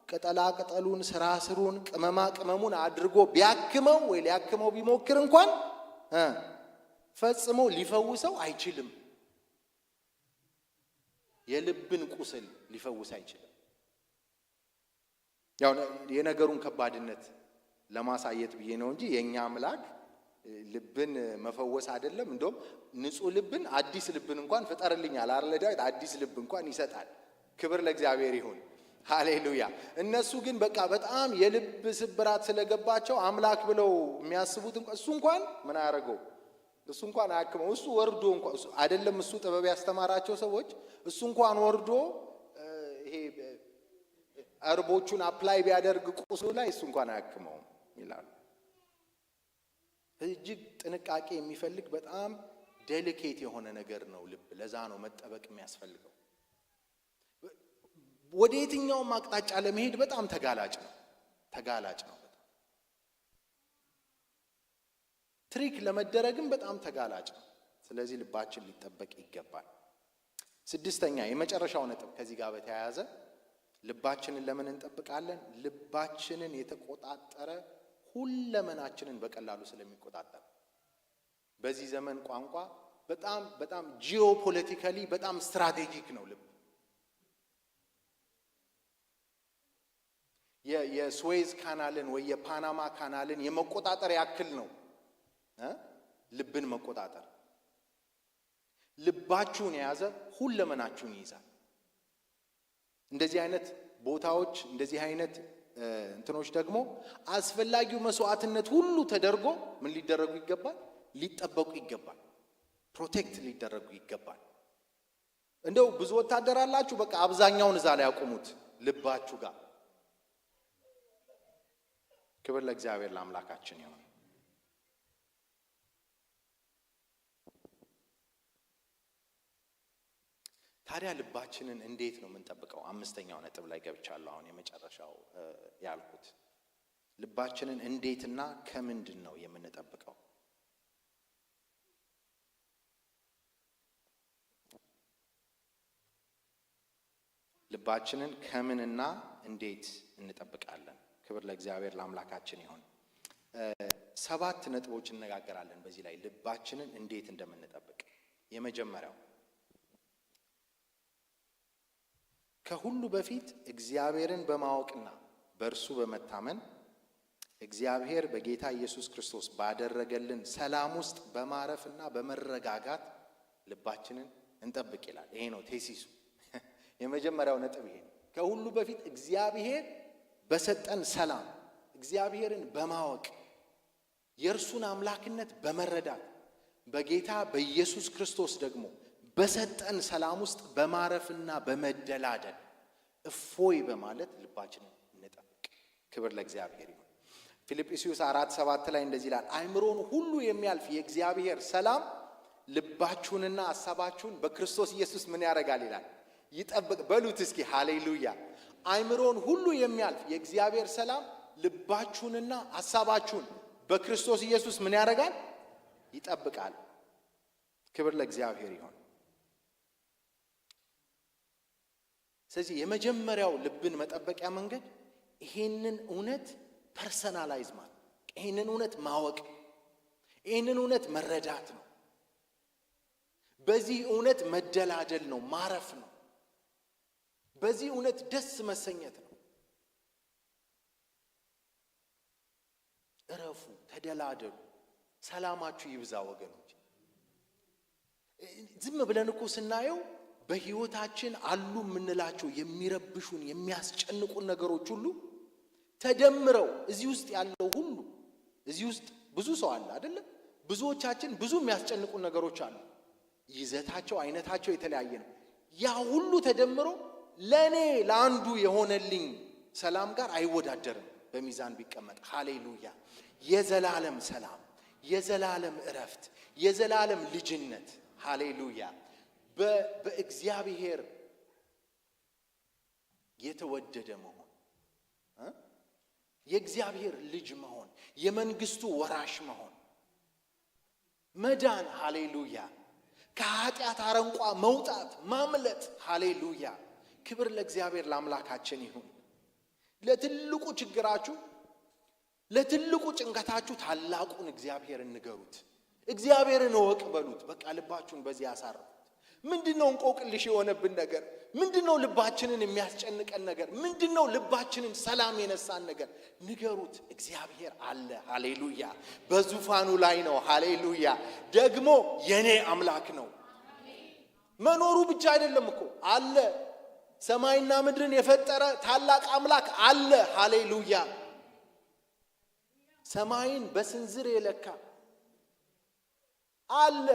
ቅጠላ ቅጠሉን፣ ስራ ስሩን፣ ቅመማ ቅመሙን አድርጎ ቢያክመው ወይ ሊያክመው ቢሞክር እንኳን ፈጽሞ ሊፈውሰው አይችልም። የልብን ቁስል ሊፈውስ አይችልም። ያው የነገሩን ከባድነት ለማሳየት ብዬ ነው እንጂ የኛ አምላክ ልብን መፈወስ አይደለም። እንደውም ንጹህ ልብን አዲስ ልብን እንኳን ፍጠርልኛል አይደል ዳዊት? አዲስ ልብ እንኳን ይሰጣል። ክብር ለእግዚአብሔር ይሁን። ሃሌሉያ። እነሱ ግን በቃ በጣም የልብ ስብራት ስለገባቸው አምላክ ብለው የሚያስቡት እሱ እንኳን ምን አያደርገው፣ እሱ እንኳን አያክመው። እሱ ወርዶ እንኳን አይደለም እሱ ጥበብ ያስተማራቸው ሰዎች እሱ እንኳን ወርዶ ይሄ አርቦቹን አፕላይ ቢያደርግ ቁስሉ ላይ እሱ እንኳን አያክመውም ይላሉ። እጅግ ጥንቃቄ የሚፈልግ በጣም ዴሊኬት የሆነ ነገር ነው ልብ። ለዛ ነው መጠበቅ የሚያስፈልገው። ወደ የትኛውም አቅጣጫ ለመሄድ በጣም ተጋላጭ ነው በጣም ትሪክ ለመደረግም በጣም ተጋላጭ ነው። ስለዚህ ልባችን ሊጠበቅ ይገባል። ስድስተኛ የመጨረሻው ነጥብ ከዚህ ጋር በተያያዘ ልባችንን ለምን እንጠብቃለን? ልባችንን የተቆጣጠረ ሁለመናችንን በቀላሉ ስለሚቆጣጠር። በዚህ ዘመን ቋንቋ በጣም ጂኦፖለቲካሊ በጣም ስትራቴጂክ ነው ልብ። የስዌዝ ካናልን ወይ የፓናማ ካናልን የመቆጣጠር ያክል ነው ልብን መቆጣጠር። ልባችሁን የያዘ ሁለመናችሁን ይይዛል። እንደዚህ አይነት ቦታዎች እንደዚህ አይነት እንትኖች ደግሞ አስፈላጊው መስዋዕትነት ሁሉ ተደርጎ ምን ሊደረጉ ይገባል? ሊጠበቁ ይገባል። ፕሮቴክት ሊደረጉ ይገባል። እንደው ብዙ ወታደር አላችሁ፣ በቃ አብዛኛውን እዛ ላይ ያቆሙት ልባችሁ ጋር። ክብር ለእግዚአብሔር ለአምላካችን ይሁን። ታዲያ ልባችንን እንዴት ነው የምንጠብቀው? አምስተኛው ነጥብ ላይ ገብቻለሁ። አሁን የመጨረሻው ያልኩት ልባችንን እንዴትና ከምንድን ነው የምንጠብቀው? ልባችንን ከምንና እንዴት እንጠብቃለን? ክብር ለእግዚአብሔር ለአምላካችን ይሁን። 7 ነጥቦች እንነጋገራለን በዚህ ላይ ልባችንን እንዴት እንደምንጠብቅ። የመጀመሪያው ከሁሉ በፊት እግዚአብሔርን በማወቅና በእርሱ በመታመን እግዚአብሔር በጌታ ኢየሱስ ክርስቶስ ባደረገልን ሰላም ውስጥ በማረፍና በመረጋጋት ልባችንን እንጠብቅ ይላል። ይሄ ነው ቴሲሱ። የመጀመሪያው ነጥብ ይሄ ነው። ከሁሉ በፊት እግዚአብሔር በሰጠን ሰላም፣ እግዚአብሔርን በማወቅ የእርሱን አምላክነት በመረዳት በጌታ በኢየሱስ ክርስቶስ ደግሞ በሰጠን ሰላም ውስጥ በማረፍና በመደላደል እፎይ በማለት ልባችንን እንጠብቅ። ክብር ለእግዚአብሔር ይሁን። ፊልጵስዩስ 4:7 ላይ እንደዚህ ይላል፣ አእምሮን ሁሉ የሚያልፍ የእግዚአብሔር ሰላም ልባችሁንና ሐሳባችሁን በክርስቶስ ኢየሱስ ምን ያደርጋል ይላል? ይጠብቅ። በሉት እስኪ ሃሌሉያ። አእምሮን ሁሉ የሚያልፍ የእግዚአብሔር ሰላም ልባችሁንና ሐሳባችሁን በክርስቶስ ኢየሱስ ምን ያደርጋል? ይጠብቃል። ክብር ለእግዚአብሔር ይሁን። ስለዚህ የመጀመሪያው ልብን መጠበቂያ መንገድ ይሄንን እውነት ፐርሰናላይዝ ማለት፣ ይሄንን እውነት ማወቅ፣ ይሄንን እውነት መረዳት ነው። በዚህ እውነት መደላደል ነው፣ ማረፍ ነው። በዚህ እውነት ደስ መሰኘት ነው። እረፉ፣ ተደላደሉ፣ ሰላማችሁ ይብዛ ወገኖች። ዝም ብለን እኮ ስናየው በህይወታችን አሉ የምንላቸው የሚረብሹን የሚያስጨንቁን ነገሮች ሁሉ ተደምረው እዚህ ውስጥ ያለው ሁሉ እዚህ ውስጥ ብዙ ሰው አለ አይደለም? ብዙዎቻችን ብዙ የሚያስጨንቁን ነገሮች አሉ። ይዘታቸው አይነታቸው የተለያየ ነው። ያ ሁሉ ተደምሮ ለኔ ለአንዱ የሆነልኝ ሰላም ጋር አይወዳደርም በሚዛን ቢቀመጥ። ሃሌሉያ! የዘላለም ሰላም፣ የዘላለም እረፍት፣ የዘላለም ልጅነት። ሃሌሉያ! በእግዚአብሔር የተወደደ መሆን፣ የእግዚአብሔር ልጅ መሆን፣ የመንግስቱ ወራሽ መሆን፣ መዳን። ሃሌሉያ! ከኃጢአት አረንቋ መውጣት፣ ማምለጥ። ሃሌሉያ! ክብር ለእግዚአብሔር ለአምላካችን ይሁን። ለትልቁ ችግራችሁ፣ ለትልቁ ጭንቀታችሁ ታላቁን እግዚአብሔር ንገሩት። እግዚአብሔርን እወቅ በሉት። በቃ ልባችሁን በዚህ ያሳርፉት። ምንድነው እንቆቅልሽ የሆነብን ነገር? ምንድነው ልባችንን የሚያስጨንቀን ነገር? ምንድነው ልባችንን ሰላም የነሳን ነገር? ንገሩት። እግዚአብሔር አለ። ሃሌሉያ። በዙፋኑ ላይ ነው። ሃሌሉያ። ደግሞ የኔ አምላክ ነው። መኖሩ ብቻ አይደለም እኮ አለ። ሰማይና ምድርን የፈጠረ ታላቅ አምላክ አለ። ሃሌሉያ። ሰማይን በስንዝር የለካ አለ።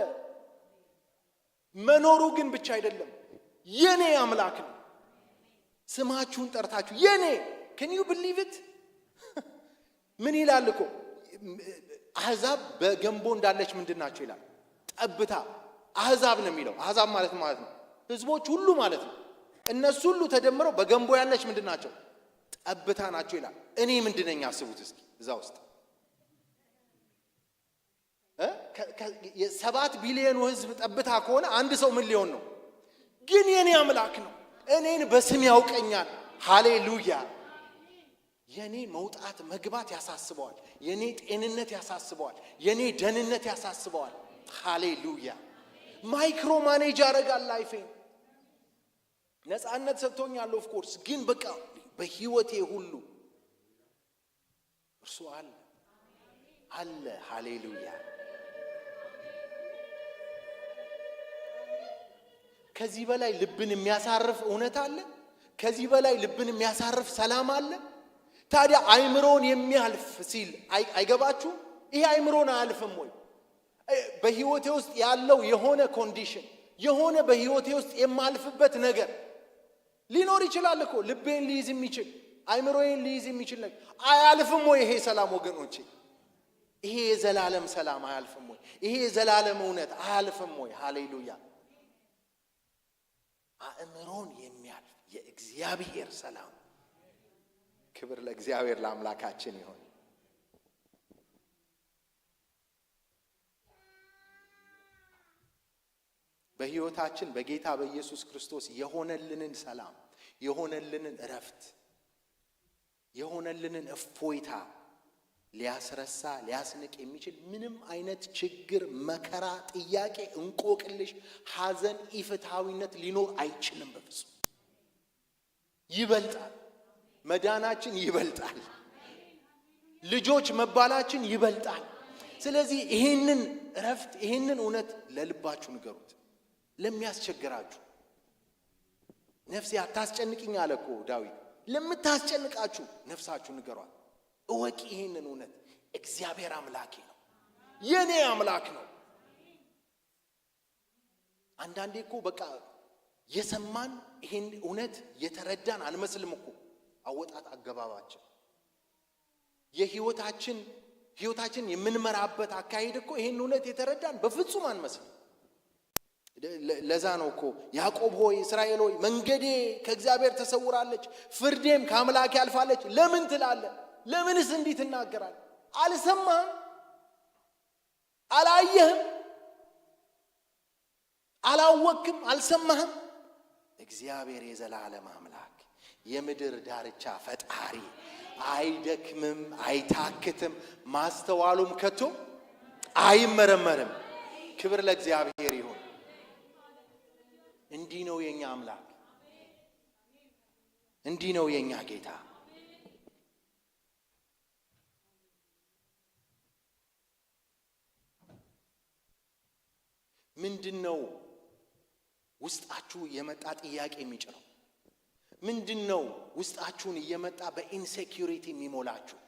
መኖሩ ግን ብቻ አይደለም፣ የኔ አምላክ ነው። ስማችሁን ጠርታችሁ የኔ can you believe it? ምን ይላል እኮ አሕዛብ በገንቦ እንዳለች ምንድናቸው ይላል? ጠብታ። አሕዛብ ነው የሚለው። አሕዛብ ማለት ነው ህዝቦች ሁሉ ማለት ነው። እነሱ ሁሉ ተደምረው በገንቦ ያለች ምንድናቸው? ጠብታ ናቸው ይላል። እኔ ምንድነኛ? አስቡት እስኪ እዛ ውስጥ የ7 ቢሊዮን ህዝብ ጠብታ ከሆነ አንድ ሰው ምን ሊሆን ነው? ግን የኔ አምላክ ነው። እኔን በስም ያውቀኛል። ሃሌሉያ። የኔ መውጣት መግባት ያሳስበዋል። የኔ ጤንነት ያሳስበዋል። የኔ ደህንነት ያሳስበዋል። ሃሌሉያ። ማይክሮ ማኔጅ ያደርጋል ላይፌን። ነፃነት ሰጥቶኛል ኦፍ ኮርስ፣ ግን በቃ በህይወቴ ሁሉ እርሱ አለ። ሃሌሉያ። ከዚህ በላይ ልብን የሚያሳርፍ እውነት አለ? ከዚህ በላይ ልብን የሚያሳርፍ ሰላም አለ? ታዲያ አይምሮን የሚያልፍ ሲል አይገባችሁ? ይሄ አይምሮን አያልፍም ወይ? በህይወቴ ውስጥ ያለው የሆነ ኮንዲሽን፣ የሆነ በህይወቴ ውስጥ የማልፍበት ነገር ሊኖር ይችላል እኮ። ልቤን ሊይዝ የሚችል አይምሮዬን ሊይዝ የሚችል ነገር አያልፍም ወይ? ይሄ ሰላም ወገኖቼ፣ ይሄ የዘላለም ሰላም አያልፍም ወይ? ይሄ የዘላለም እውነት አያልፍም ወይ? ሃሌሉያ። አእምሮን የሚያልፍ የእግዚአብሔር ሰላም። ክብር ለእግዚአብሔር ለአምላካችን ይሁን። በህይወታችን በጌታ በኢየሱስ ክርስቶስ የሆነልንን ሰላም፣ የሆነልንን እረፍት፣ የሆነልንን እፎይታ ሊያስረሳ ሊያስንቅ የሚችል ምንም አይነት ችግር፣ መከራ፣ ጥያቄ፣ እንቆቅልሽ፣ ሐዘን፣ ኢፍትሃዊነት ሊኖር አይችልም። በፍጹም ይበልጣል። መዳናችን ይበልጣል። ልጆች መባላችን ይበልጣል። ስለዚህ ይሄንን እረፍት፣ ይሄንን እውነት ለልባችሁ ንገሩት። ለሚያስቸግራችሁ ነፍሴ አታስጨንቅኝ አለ እኮ ዳዊት። ለምታስጨንቃችሁ ነፍሳችሁ ንገሯት። እወቂ ይሄንን እውነት፣ እግዚአብሔር አምላኬ ነው፣ የኔ አምላክ ነው። አንዳንዴ እኮ በቃ የሰማን ይሄን እውነት የተረዳን አልመስልም እኮ። አወጣት አገባባችን፣ ህይወታችን የምንመራበት አካሄድ እኮ ይሄን እውነት የተረዳን በፍጹም አንመስልም። ለዛ ነው እኮ ያዕቆብ ሆይ እስራኤል ሆይ መንገዴ ከእግዚአብሔር ተሰውራለች፣ ፍርዴም ከአምላኬ አልፋለች ለምን ትላለህ? ለምንስ እንዲህ ትናገራለህ? አልሰማህም? አላየህም? አላወቅም? አልሰማህም? እግዚአብሔር የዘላለም አምላክ፣ የምድር ዳርቻ ፈጣሪ፣ አይደክምም፣ አይታክትም፣ ማስተዋሉም ከቶ አይመረመርም። ክብር ለእግዚአብሔር ይሁን። እንዲህ ነው የኛ አምላክ፣ እንዲህ ነው የኛ ጌታ። ምንድነው ውስጣችሁ የመጣ ጥያቄ የሚጭረው? ምንድነው ውስጣችሁን እየመጣ በኢንሴኪዩሪቲ የሚሞላችሁ?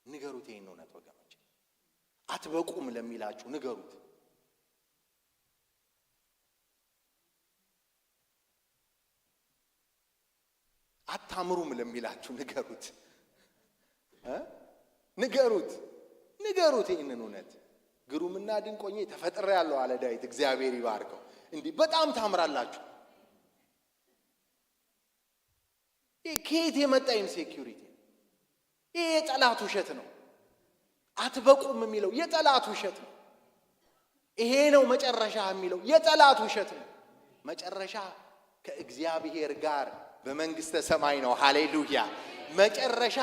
ንገሩት ይሄን እውነት ወገኖች። አትበቁም ለሚላችሁ ንገሩት። አታምሩም ለሚላችሁ ንገሩት። ንገሩት ይሄንን እውነት። ግሩምና ድንቆኜ ተፈጥሬያለሁ አለ ዳዊት። እግዚአብሔር ይባርከው። እንዲህ በጣም ታምራላችሁ። ይሄ ከየት የመጣ ኢንሴኪዩሪቲ? ይሄ የጠላት ውሸት ነው። አትበቁም የሚለው የጠላት ውሸት ነው። ይሄ ነው መጨረሻ የሚለው የጠላት ውሸት ነው። መጨረሻ ከእግዚአብሔር ጋር በመንግስተ ሰማይ ነው። ሃሌሉያ። መጨረሻ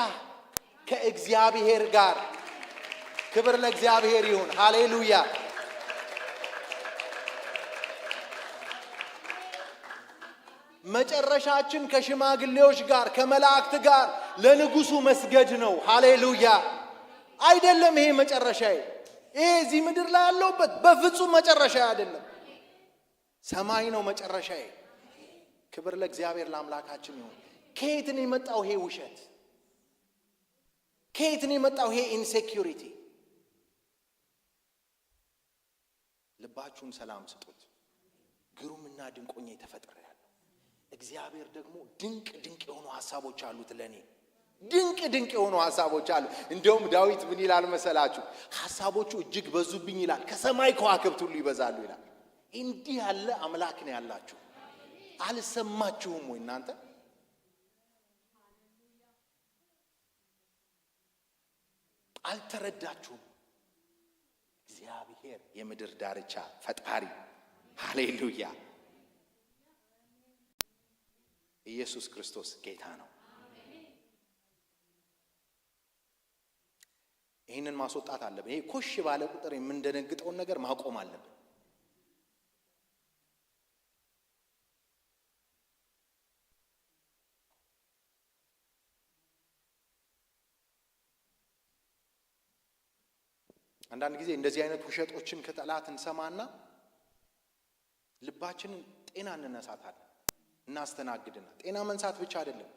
ከእግዚአብሔር ጋር ክብር ለእግዚአብሔር ይሁን። ሃሌሉያ። መጨረሻችን ከሽማግሌዎች ጋር ከመላእክት ጋር ለንጉሱ መስገድ ነው። ሃሌሉያ። አይደለም ይሄ መጨረሻዬ። ይሄ እዚህ ምድር ላይ ያለውበት በፍጹም መጨረሻዬ አይደለም። ሰማይ ነው መጨረሻዬ። ክብር ለእግዚአብሔር ለአምላካችን ይሁን። ከየት ነው የመጣው ይሄ ውሸት? ከየት ነው የመጣው ይሄ ኢንሴኪዩሪቲ? ልባችሁን ሰላም ስጡት። ግሩምና ድንቆኛ ተፈጥሬያለሁ። እግዚአብሔር ደግሞ ድንቅ ድንቅ የሆኑ ሐሳቦች አሉት ለኔ። ድንቅ ድንቅ የሆኑ ሐሳቦች አሉ። እንደውም ዳዊት ምን ይላል መሰላችሁ? ሐሳቦቹ እጅግ በዙብኝ ይላል፣ ከሰማይ ከዋክብት ሁሉ ይበዛሉ ይላል። እንዲህ ያለ አምላክ ነው ያላችሁ። አልሰማችሁም ወይ እናንተ? አልተረዳችሁም? እግዚአብሔር የምድር ዳርቻ ፈጣሪ፣ ሃሌሉያ። ኢየሱስ ክርስቶስ ጌታ ነው። ይህንን ማስወጣት አለብን። ይሄ ኮሽ ባለ ቁጥር የምንደነግጠውን ነገር ማቆም አለብን። አንዳንድ ጊዜ እንደዚህ አይነት ውሸቶችን ከጠላት እንሰማና ልባችንን ጤና እንነሳታለን፣ እናስተናግድና ጤና መንሳት ብቻ አይደለም፣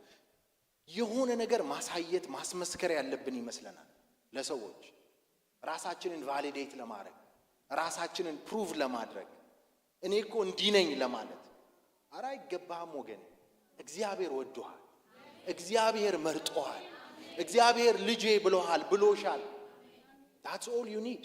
የሆነ ነገር ማሳየት ማስመስከር ያለብን ይመስለናል። ለሰዎች ራሳችንን ቫሊዴት ለማድረግ ራሳችንን ፕሩቭ ለማድረግ እኔ እኮ እንዲህ ነኝ ለማለት። ኧረ አይገባህም ወገን። እግዚአብሔር ወዶሃል። እግዚአብሔር መርጦሃል። እግዚአብሔር ልጄ ብሎሃል፣ ብሎሻል። That's all you need.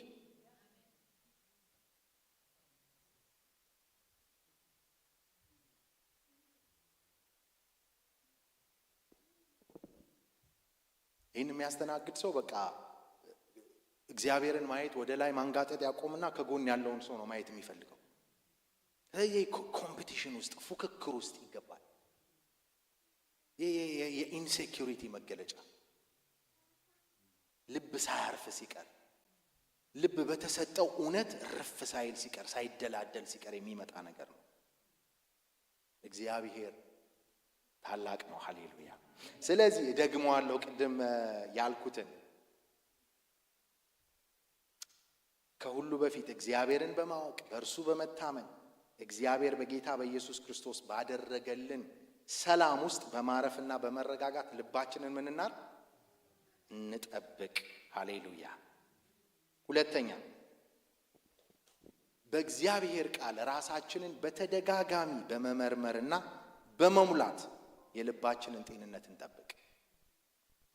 ይህን የሚያስተናግድ ሰው በቃ እግዚአብሔርን ማየት ወደ ላይ ማንጋጠጥ ያቆምና ከጎን ያለውን ሰው ነው ማየት የሚፈልገው። ይሄ ኮምፒቲሽን ውስጥ ፉክክር ውስጥ ይገባል። የኢንሴኪዩሪቲ መገለጫ ልብ ሳያርፍ ሲቀር፣ ልብ በተሰጠው እውነት ርፍ ሳይል ሲቀር፣ ሳይደላደል ሲቀር የሚመጣ ነገር ነው። እግዚአብሔር ታላቅ ነው። ሃሌሉያ። ስለዚህ ደግሞዋለሁ ቅድም ያልኩትን ከሁሉ በፊት እግዚአብሔርን በማወቅ በእርሱ በመታመን እግዚአብሔር በጌታ በኢየሱስ ክርስቶስ ባደረገልን ሰላም ውስጥ በማረፍና በመረጋጋት ልባችንን ምንናር እንጠብቅ። ሃሌሉያ። ሁለተኛ በእግዚአብሔር ቃል ራሳችንን በተደጋጋሚ በመመርመርና በመሙላት የልባችንን ጤንነት እንጠብቅ።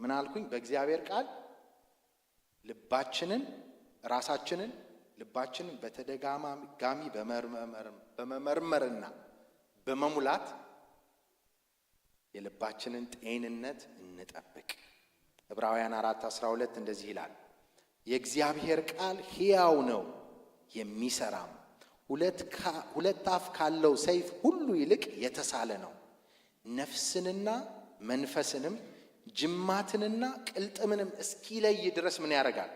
ምን አልኩኝ? በእግዚአብሔር ቃል ልባችንን በተደጋጋሚ በመመርመርና በመሙላት የልባችንን ጤንነት እንጠብቅ። ዕብራውያን 4:12 እንደዚህ ይላል፣ የእግዚአብሔር ቃል ሕያው ነው የሚሰራም ሁለት አፍ ካለው ሰይፍ ሁሉ ይልቅ የተሳለ ነው፣ ነፍስንና መንፈስንም ጅማትንና ቅልጥምንም እስኪለይ ድረስ ምን ያደርጋል?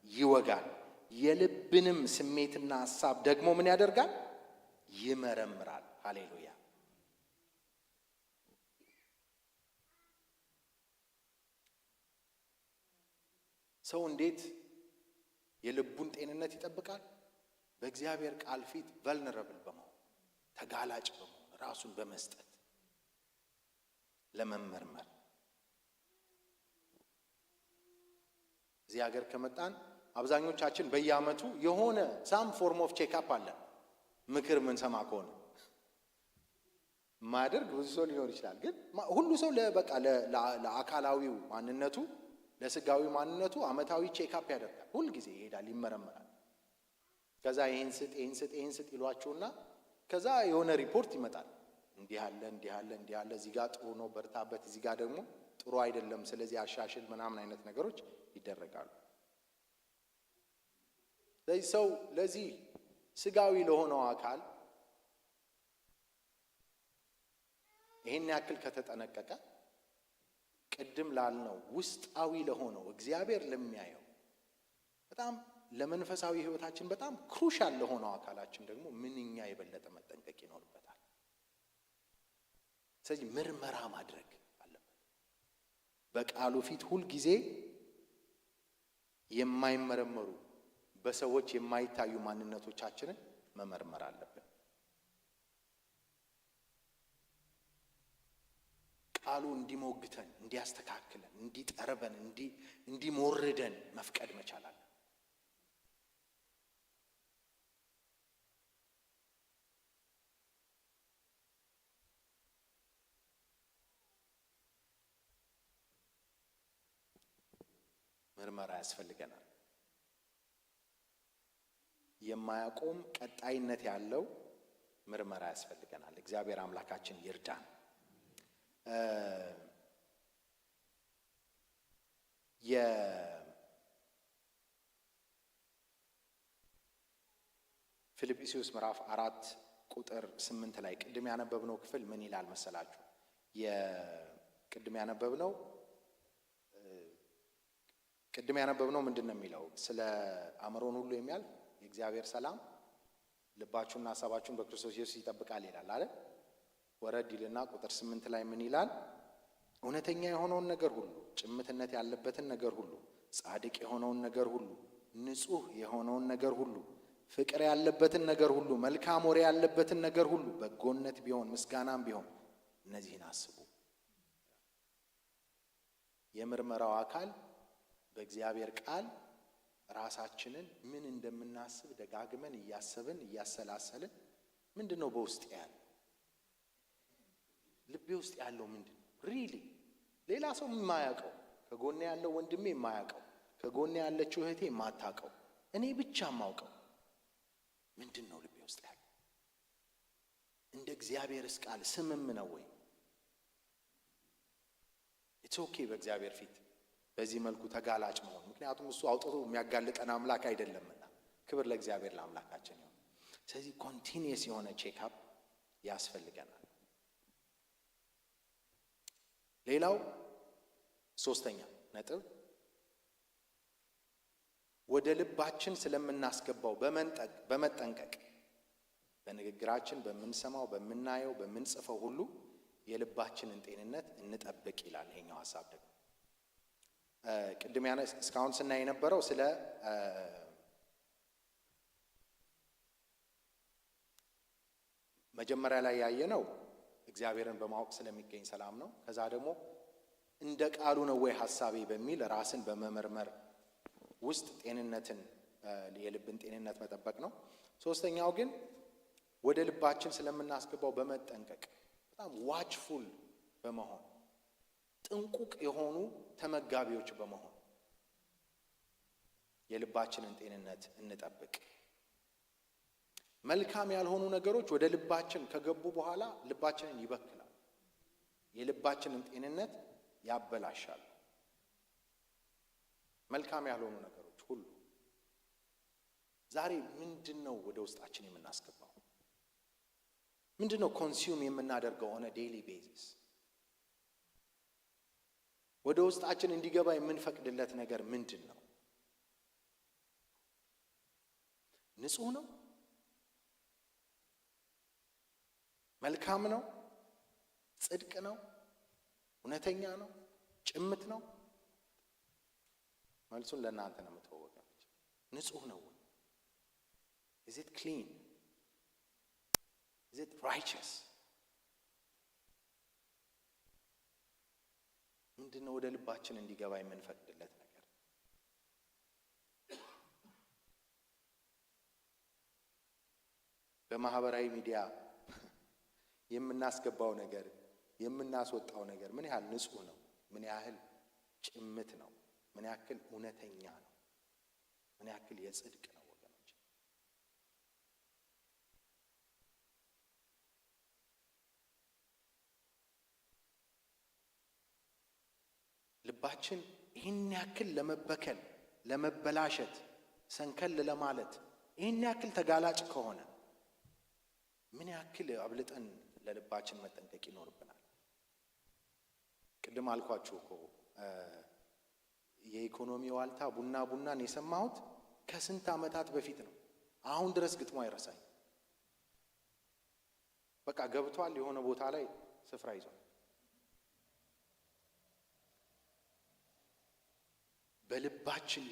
ይወጋል። የልብንም ስሜትና ሐሳብ ደግሞ ምን ያደርጋል? ይመረምራል። ሃሌሉያ። ሰው እንዴት የልቡን ጤንነት ይጠብቃል? በእግዚአብሔር ቃል ፊት ቨልነረብል በመሆን ተጋላጭ በመሆን ራሱን በመስጠት ለመመርመር። እዚህ ሀገር ከመጣን አብዛኞቻችን በየዓመቱ የሆነ ሳም ፎርም ኦፍ ቼክአፕ አለ። ምክር ምን ሰማ ከሆነ ማድረግ ብዙ ሰው ሊኖር ይችላል። ግን ሁሉ ሰው ለአካላዊው ማንነቱ ለስጋዊ ማንነቱ ዓመታዊ ቼክአፕ ያደርጋል። ሁል ጊዜ ይሄዳል፣ ይመረመራል። ከዛ ይሄን ስጥ ይሏቸውና ከዛ የሆነ ሪፖርት ይመጣል። እንዲህ አለ፣ እዚህ ጋር ጥሩ ነው በርታበት፣ እዚህ ጋር ደግሞ ጥሩ አይደለም፣ ስለዚህ አሻሽል ምናምን አይነት ነገሮች ይደረጋሉ። ስለዚህ ሰው ለዚህ ስጋዊ ለሆነው አካል ይሄን ያክል ከተጠነቀቀ ቅድም ላልነው ውስጣዊ ለሆነው እግዚአብሔር ለሚያየው በጣም ለመንፈሳዊ ህይወታችን በጣም ክሩሻል ለሆነው አካላችን ደግሞ ምንኛ የበለጠ መጠንቀቅ ይኖርበታል። ስለዚህ ምርመራ ማድረግ አለበት። በቃሉ ፊት ሁል ጊዜ የማይመረመሩ በሰዎች የማይታዩ ማንነቶቻችንን መመርመር አለብን። ቃሉ እንዲሞግተን፣ እንዲያስተካክለን፣ እንዲጠርበን፣ እንዲሞርደን መፍቀድ መቻል አለ። ምርመራ ያስፈልገናል። የማያቆም ቀጣይነት ያለው ምርመራ ያስፈልገናል። እግዚአብሔር አምላካችን ይርዳን። የፊልጵስዩስ ምዕራፍ 4 ቁጥር 8 ላይ ቅድም ያነበብነው ክፍል ምን ይላል መሰላችሁ? ቅድም ያነበብነው ምንድን ነው የሚለው? ስለ አእምሮን ሁሉ የሚያልፍ የእግዚአብሔር ሰላም ልባችሁና ሐሳባችሁን በክርስቶስ ኢየሱስ ይጠብቃል ይላል አይደል? ወረድ ይልና ቁጥር 8 ላይ ምን ይላል? እውነተኛ የሆነውን ነገር ሁሉ፣ ጭምትነት ያለበትን ነገር ሁሉ፣ ጻድቅ የሆነውን ነገር ሁሉ፣ ንጹሕ የሆነውን ነገር ሁሉ፣ ፍቅር ያለበትን ነገር ሁሉ፣ መልካም ወሬ ያለበትን ነገር ሁሉ፣ በጎነት ቢሆን ምስጋናም ቢሆን እነዚህን አስቡ። የምርመራው አካል በእግዚአብሔር ቃል ራሳችንን ምን እንደምናስብ ደጋግመን እያሰብን እያሰላሰልን ምንድነው በውስጥ ያለው? ልቤ ውስጥ ያለው ምንድነው? ሪሊ ሌላ ሰው የማያውቀው፣ ከጎኔ ያለው ወንድሜ የማያውቀው፣ ከጎኔ ያለችው እህቴ የማታውቀው፣ እኔ ብቻ የማውቀው ምንድነው ልቤ ውስጥ ያለው? እንደ እግዚአብሔርስ ቃል ስምም ነው ወይ? ኢትስ ኦኬ በእግዚአብሔር ፊት በዚህ መልኩ ተጋላጭ መሆን። ምክንያቱም እሱ አውጥቶ የሚያጋልጠን አምላክ አይደለምና። ክብር ለእግዚአብሔር ለአምላካችን ይሁን። ስለዚህ ኮንቲኒየስ የሆነ ቼክአፕ ያስፈልገናል። ሌላው ሶስተኛ ነጥብ ወደ ልባችን ስለምናስገባው በመጠንቀቅ በንግግራችን፣ በምንሰማው፣ በምናየው፣ በምንጽፈው ሁሉ የልባችንን ጤንነት እንጠብቅ ይላል። ይሄኛው ሐሳብ ደግሞ ቅድም እስካሁን ስናይ የነበረው ስለ መጀመሪያ ላይ ያየነው እግዚአብሔርን በማወቅ ስለሚገኝ ሰላም ነው። ከዛ ደግሞ እንደ ቃሉ ነው ወይ ሐሳቤ በሚል ራስን በመመርመር ውስጥ ጤንነትን የልብን ጤንነት መጠበቅ ነው። ሶስተኛው ግን ወደ ልባችን ስለምናስገባው በመጠንቀቅ በጣም ዋችፉል በመሆን ጥንቁቅ የሆኑ ተመጋቢዎች በመሆን የልባችንን ጤንነት እንጠብቅ። መልካም ያልሆኑ ነገሮች ወደ ልባችን ከገቡ በኋላ ልባችንን ይበክላል፣ የልባችንን ጤንነት ያበላሻል። መልካም ያልሆኑ ነገሮች ሁሉ ዛሬ ምንድነው ወደ ውስጣችን የምናስገባው? ምንድነው ኮንሱም የምናደርገው ኦን ዴይሊ ቤዚስ? ወደ ውስጣችን እንዲገባ የምንፈቅድለት ነገር ምንድን ነው? ንጹህ ነው? መልካም ነው? ጽድቅ ነው? እውነተኛ ነው? ጭምት ነው? መልሱን ለእናንተ ነው የምትወው ወገኖች። ንጹህ ነው? Is it clean? Is it righteous? ምንድነው ወደ ልባችን እንዲገባ የምንፈቅድለት ነገር? በማህበራዊ ሚዲያ የምናስገባው ነገር የምናስወጣው ነገር ምን ያህል ንጹህ ነው? ምን ያህል ጭምት ነው? ምን ያህል እውነተኛ ነው? ምን ያህል የጽድቅ ነው? ወገኖች ልባችን ይህን ያክል ለመበከል፣ ለመበላሸት፣ ሰንከል ለማለት ይህን ያክል ተጋላጭ ከሆነ ምን ያክል አብልጠን ለልባችን መጠንቀቅ ይኖርብናል። ቅድም አልኳችሁ እኮ የኢኮኖሚ ዋልታ ቡናን የሰማሁት ከስንት ዓመታት በፊት ነው። አሁን ድረስ ግጥሞ አይረሳኝ። በቃ ገብቷል፣ የሆነ ቦታ ላይ ስፍራ ይዟል። በልባችን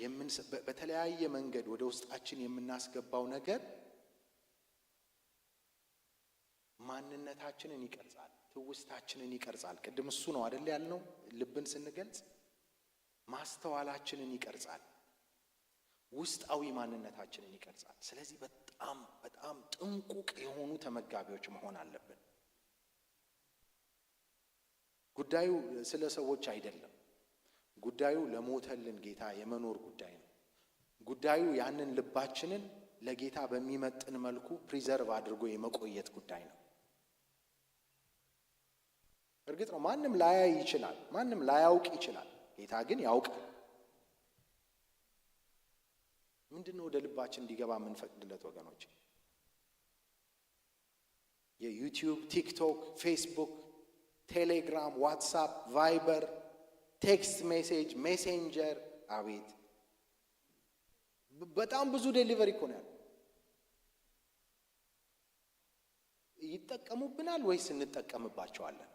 በተለያየ መንገድ ወደ ውስጣችን የምናስገባው ነገር ማንነታችንን ይቀርጻል፣ ትውስታችንን ይቀርጻል። ቅድም እሱ ነው አይደል ያልነው? ልብን ስንገልጽ ማስተዋላችንን ይቀርጻል፣ ውስጣዊ ማንነታችንን ይቀርጻል። ስለዚህ በጣም በጣም ጥንቁቅ የሆኑ ተመጋቢዎች መሆን አለብን። ጉዳዩ ስለ ሰዎች አይደለም። ጉዳዩ ለሞተልን ጌታ የመኖር ጉዳይ ነው። ጉዳዩ ያንን ልባችንን ለጌታ በሚመጥን መልኩ ፕሪዘርቭ አድርጎ የመቆየት ጉዳይ ነው። እርግጥ ነው ማንም ላያይ ይችላል፣ ማንም ላያውቅ ይችላል። ጌታ ግን ያውቃል። ምንድነው ወደ ልባችን እንዲገባ የምንፈቅድለት ወገኖች? የዩቲዩብ፣ ቲክቶክ፣ ፌስቡክ፣ ቴሌግራም፣ ዋትሳፕ፣ ቫይበር፣ ቴክስት ሜሴጅ፣ ሜሴንጀር፣ አቤት በጣም ብዙ ዴሊቨሪ እኮ ነው ያለው። ይጠቀሙብናል ወይስ እንጠቀምባቸዋለን?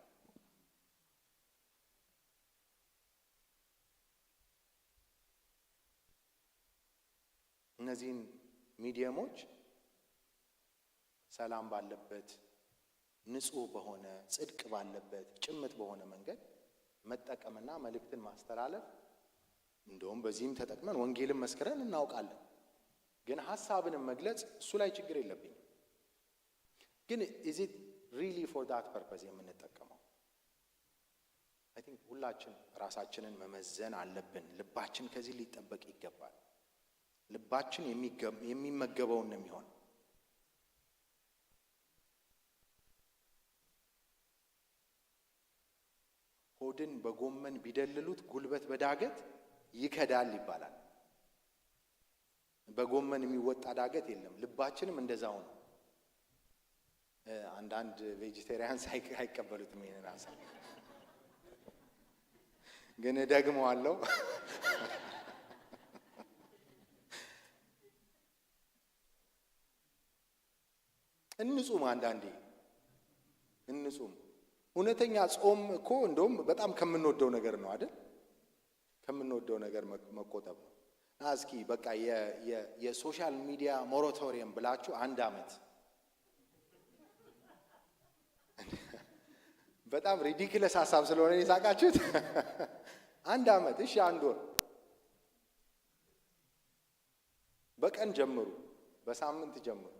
እነዚህን ሚዲየሞች ሰላም ባለበት፣ ንጹህ በሆነ፣ ጽድቅ ባለበት፣ ጭምት በሆነ መንገድ መጠቀምና መልእክትን ማስተላለፍ፣ እንደውም በዚህም ተጠቅመን ወንጌልን መስክረን እናውቃለን። ግን ሐሳብንም መግለጽ እሱ ላይ ችግር የለብኝም። ግን is it really for that purpose የምንጠቀመው? I think ሁላችን ራሳችንን መመዘን አለብን። ልባችን ከዚህ ሊጠበቅ ይገባል። ልባችን የሚመገበውን ነው የሚሆን። ሆድን በጎመን ቢደልሉት ጉልበት በዳገት ይከዳል ይባላል። በጎመን የሚወጣ ዳገት የለም። ልባችንም እንደዛው ነው። አንዳንድ ቬጂቴሪያንስ አይቀበሉትም ይሄንን ሀሳብ፣ ግን ደግመዋለሁ። እንጹም፣ አንዳንዴ እንጹም። እውነተኛ ጾም እኮ እንደውም በጣም ከምንወደው ነገር ነው አይደል? ከምንወደው ነገር መቆጠብ ነው። እስኪ በቃ የሶሻል ሚዲያ ሞራቶሪየም ብላችሁ 1 ዓመት በጣም ሪዲክለስ ሀሳብ ስለሆነ የሳቃችሁት 1 ዓመት እሺ፣ 1 ወር በቀን ጀምሩ፣ በሳምንት ጀምሩ።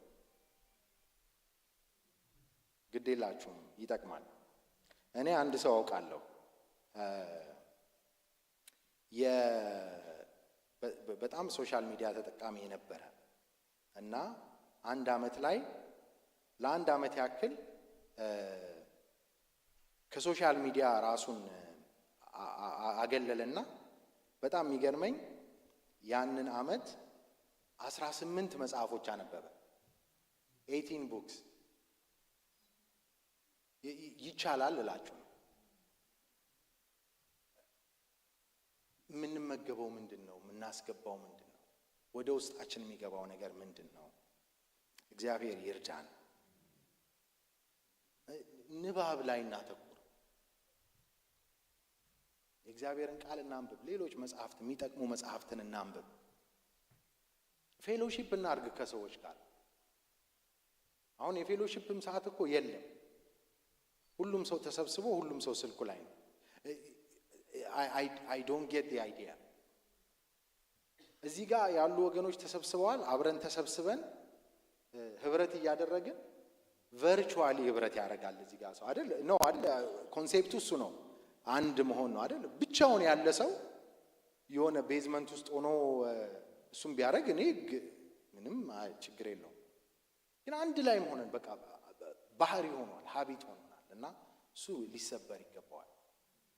ግዴላችሁም፣ ይጠቅማል። እኔ አንድ ሰው አውቃለሁ በጣም ሶሻል ሚዲያ ተጠቃሚ የነበረ እና 1 ዓመት ላይ ለ1 ዓመት ያክል ከሶሻል ሚዲያ ራሱን አገለለና በጣም የሚገርመኝ ያንን ዓመት 18 መጽሐፎች አነበበ። 18 ቡክስ። ይቻላል እላችሁ ነው። የምንመገበው ምንድን ነው? የምናስገባው ምንድን ነው? ወደ ውስጣችን የሚገባው ነገር ምንድን ነው? እግዚአብሔር ይርዳን። ንባብ ላይ እናተኩር። የእግዚአብሔርን ቃል እናንብብ። ሌሎች መጽሐፍት፣ የሚጠቅሙ መጽሐፍትን እናንብብ። ፌሎሺፕ እናርግ ከሰዎች ጋር። አሁን የፌሎሺፕም ሰዓት እኮ የለም። ሁሉም ሰው ተሰብስቦ ሁሉም ሰው ስልኩ ላይ ነው። I don't get the idea። እዚህ ጋር ያሉ ወገኖች ተሰብስበዋል። አብረን ተሰብስበን ህብረት እያደረግን ቨርቹዋሊ ህብረት ያደርጋል እዚህ ጋር ሰው አይደል ነው አይደል? ኮንሴፕቱ እሱ ነው። አንድ መሆን ነው አይደል? ብቻውን ያለ ሰው የሆነ ቤዝመንት ውስጥ ሆኖ እሱም ቢያደርግ እኔ ምንም ችግር የለውም። ግን አንድ ላይ ሆነን በቃ ባህሪ ሆኗል፣ ሀቢት ሆኗል እና እሱ ሊሰበር ይገባዋል።